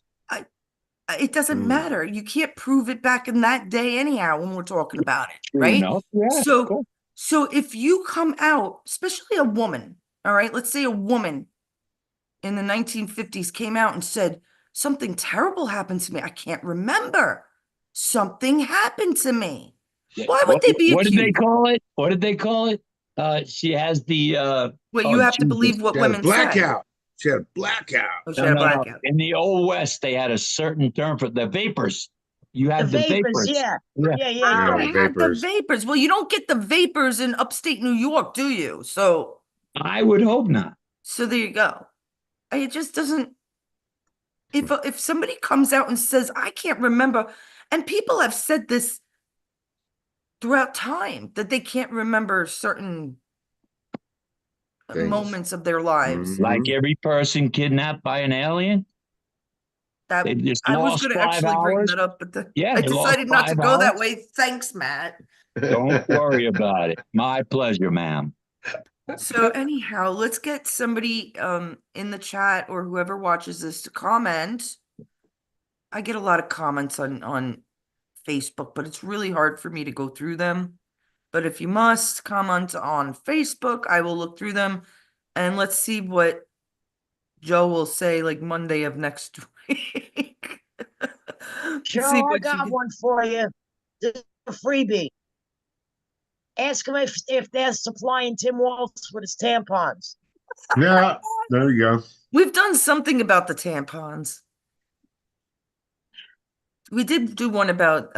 it doesn't matter. You can't prove it back in that day anyhow when we're talking about it, True right? enough. Yeah, So, so if you come out, especially a woman, all right, let's say a woman in the 1950s came out and said, something terrible happened to me. I can't remember. Something happened to me. Why would they be What accused? did they call it? What did they call it? She has the Well, you have to believe what women blackout. She had a blackout. Oh, she had a blackout. In the old West, they had a certain term for the vapors. You had The the vapors, yeah. I had the vapors. Well, you don't get the vapors in upstate New York, do you? So I would hope not. So there you go. It just doesn't. If somebody comes out and says, I can't remember, and people have said this throughout time, that they can't remember certain moments of their lives. Like every person kidnapped by an alien. That They just I was lost going to 5 actually bring hours. that up, but Yeah, I they lost decided not to 5 go that hours. way. Thanks, Matt. Don't worry about it. My pleasure, ma'am. So anyhow, let's get somebody in the chat or whoever watches this to comment. I get a lot of comments on Facebook, but it's really hard for me to go through them. But if you must comment on Facebook, I will look through them and let's see what Joe will say like Monday of next week. Joe, I got one for you. This is a freebie. Ask him if they're supplying Tim Waltz with his tampons. Yeah, there you go. We've done something about the tampons. We did one about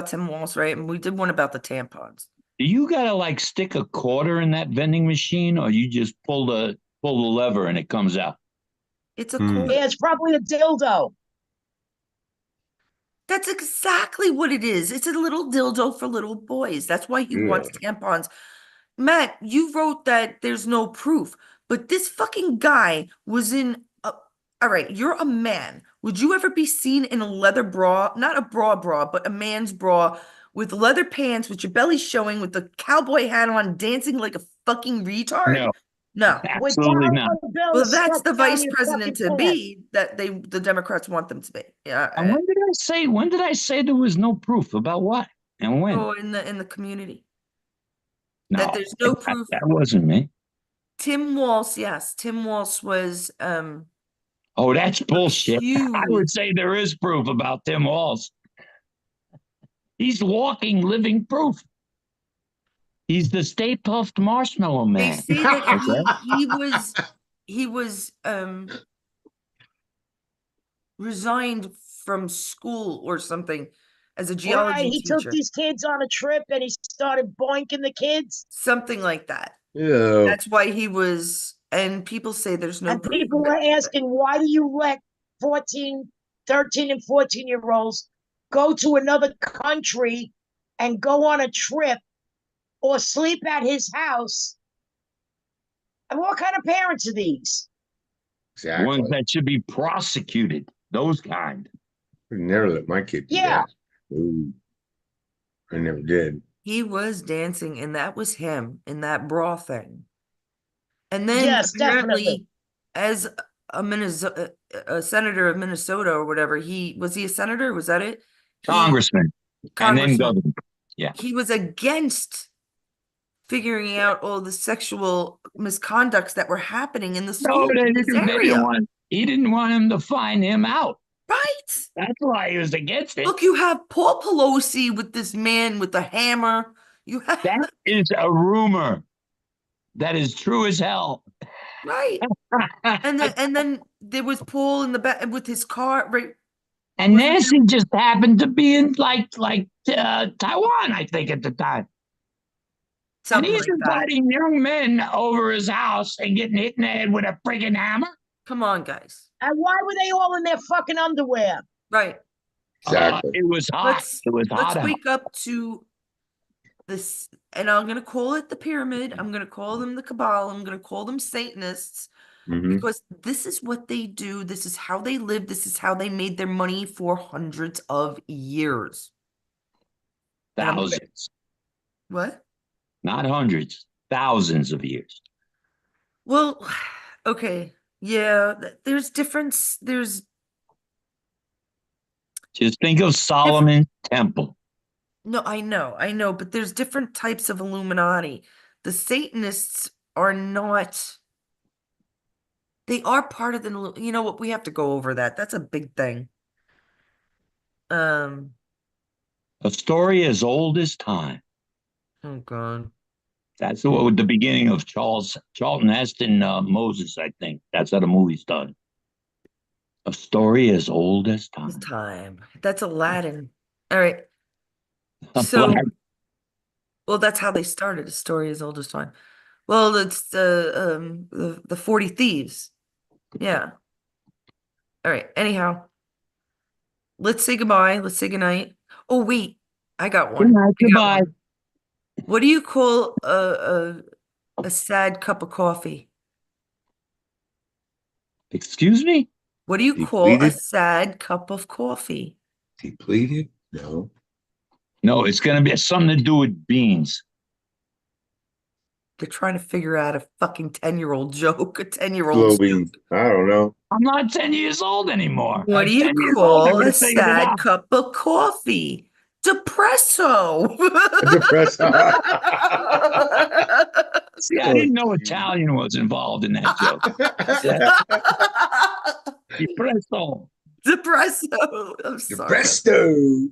Tim Waltz, right? And we did one about the tampons. Do you gotta like stick a quarter in that vending machine, or you just pull the lever and it comes out? It's a quarter. Yeah, it's probably a dildo. That's exactly what it is. It's a little dildo for little boys. That's why he wants tampons. Matt, you wrote that there's no proof, but this fucking guy was in all right, you're a man. Would you ever be seen in a leather bra, not a bra, but a man's bra with leather pants with your belly showing with the cowboy hat on dancing like a fucking retard? No. Absolutely not. Well, that's the vice president to be that the Democrats want them to be. Yeah. And when did I say there was no proof about what and when? Oh, in the community. No, that there's no proof. That wasn't me. Tim Waltz, yes. Tim Waltz was oh, that's bullshit. I would say there is proof about Tim Waltz. He's walking living proof. He's the Stay Puffed Marshmallow Man. They say that he was resigned from school or something as a geology he teacher. took these kids on a trip and he started boinking the kids. Something like that. Yeah. That's why he was And people say there's no And proof people of it. are asking, why do you let 13 and 14-year-olds go to another country and go on a trip or sleep at his house? And what kind of parents are these? Exactly. Ones that should be prosecuted. Those kind. I never let my kid do that. Ooh, I never did. He was dancing, and that was him in that bra thing. And then Yes, apparently, definitely. as a senator of Minnesota or whatever, was he a senator? Was that it? Congressman. And then governor. Yeah. He was against figuring out all the sexual misconducts that were happening in the school in this area. He didn't want him to find him out. Right. That's why he was against it. Look, you have Paul Pelosi with this man with the hammer. That is a rumor. That is true as hell. Right. and then there was Paul in the back with his car, right? And Nancy just happened to be in like Taiwan, I think, at the time. Something and he's like inviting young men over his house and getting hit in the head with a friggin' hammer. Come on, guys. And why were they all in their fucking underwear? Right. Exactly. It was hot. Let's wake up to this, and I'm going to call it the pyramid. I'm going to call them the cabal. I'm going to call them Satanists, because this is what they do. This is how they live. This is how they made their money for hundreds of years. Thousands. What? Not hundreds. Thousands of years. Well, okay. Yeah, there's difference. There's Just think of Solomon's temple. No, I know, but there's different types of Illuminati. The Satanists are not, they are part of the, you know what, we have to go over that. That's a big thing. A story as old as time. Oh God. That's what the beginning of Charlton Heston, Moses, I think. That's how the movie's done. A story as old as time. That's Aladdin. All right. So, well, that's how they started. A story as old as time. Well, it's the 40 Thieves. Yeah. All right. Anyhow, let's say goodbye. Let's say goodnight. Oh wait, I got one. Good night, goodbye. What do you call a sad cup of coffee? Excuse me? What do you call a sad cup of coffee? Depleted? No. No, it's going to be something to do with beans. They're trying to figure out a fucking 10-year-old joke. A 10-year-old Slow joke. beans. I don't know. I'm not 10 years old anymore. What do you call a sad cup of coffee? Depresso. Depresso. See, I didn't know Italian was involved in that joke. Depresso. Depresso. I'm sorry. Depresso.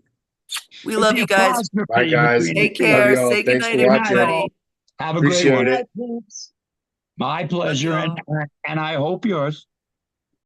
We love you guys. Bye, guys. Take care. Love Say Thanks goodnight, for watching. everybody. Have a Appreciate great one. it. My pleasure, and I hope yours.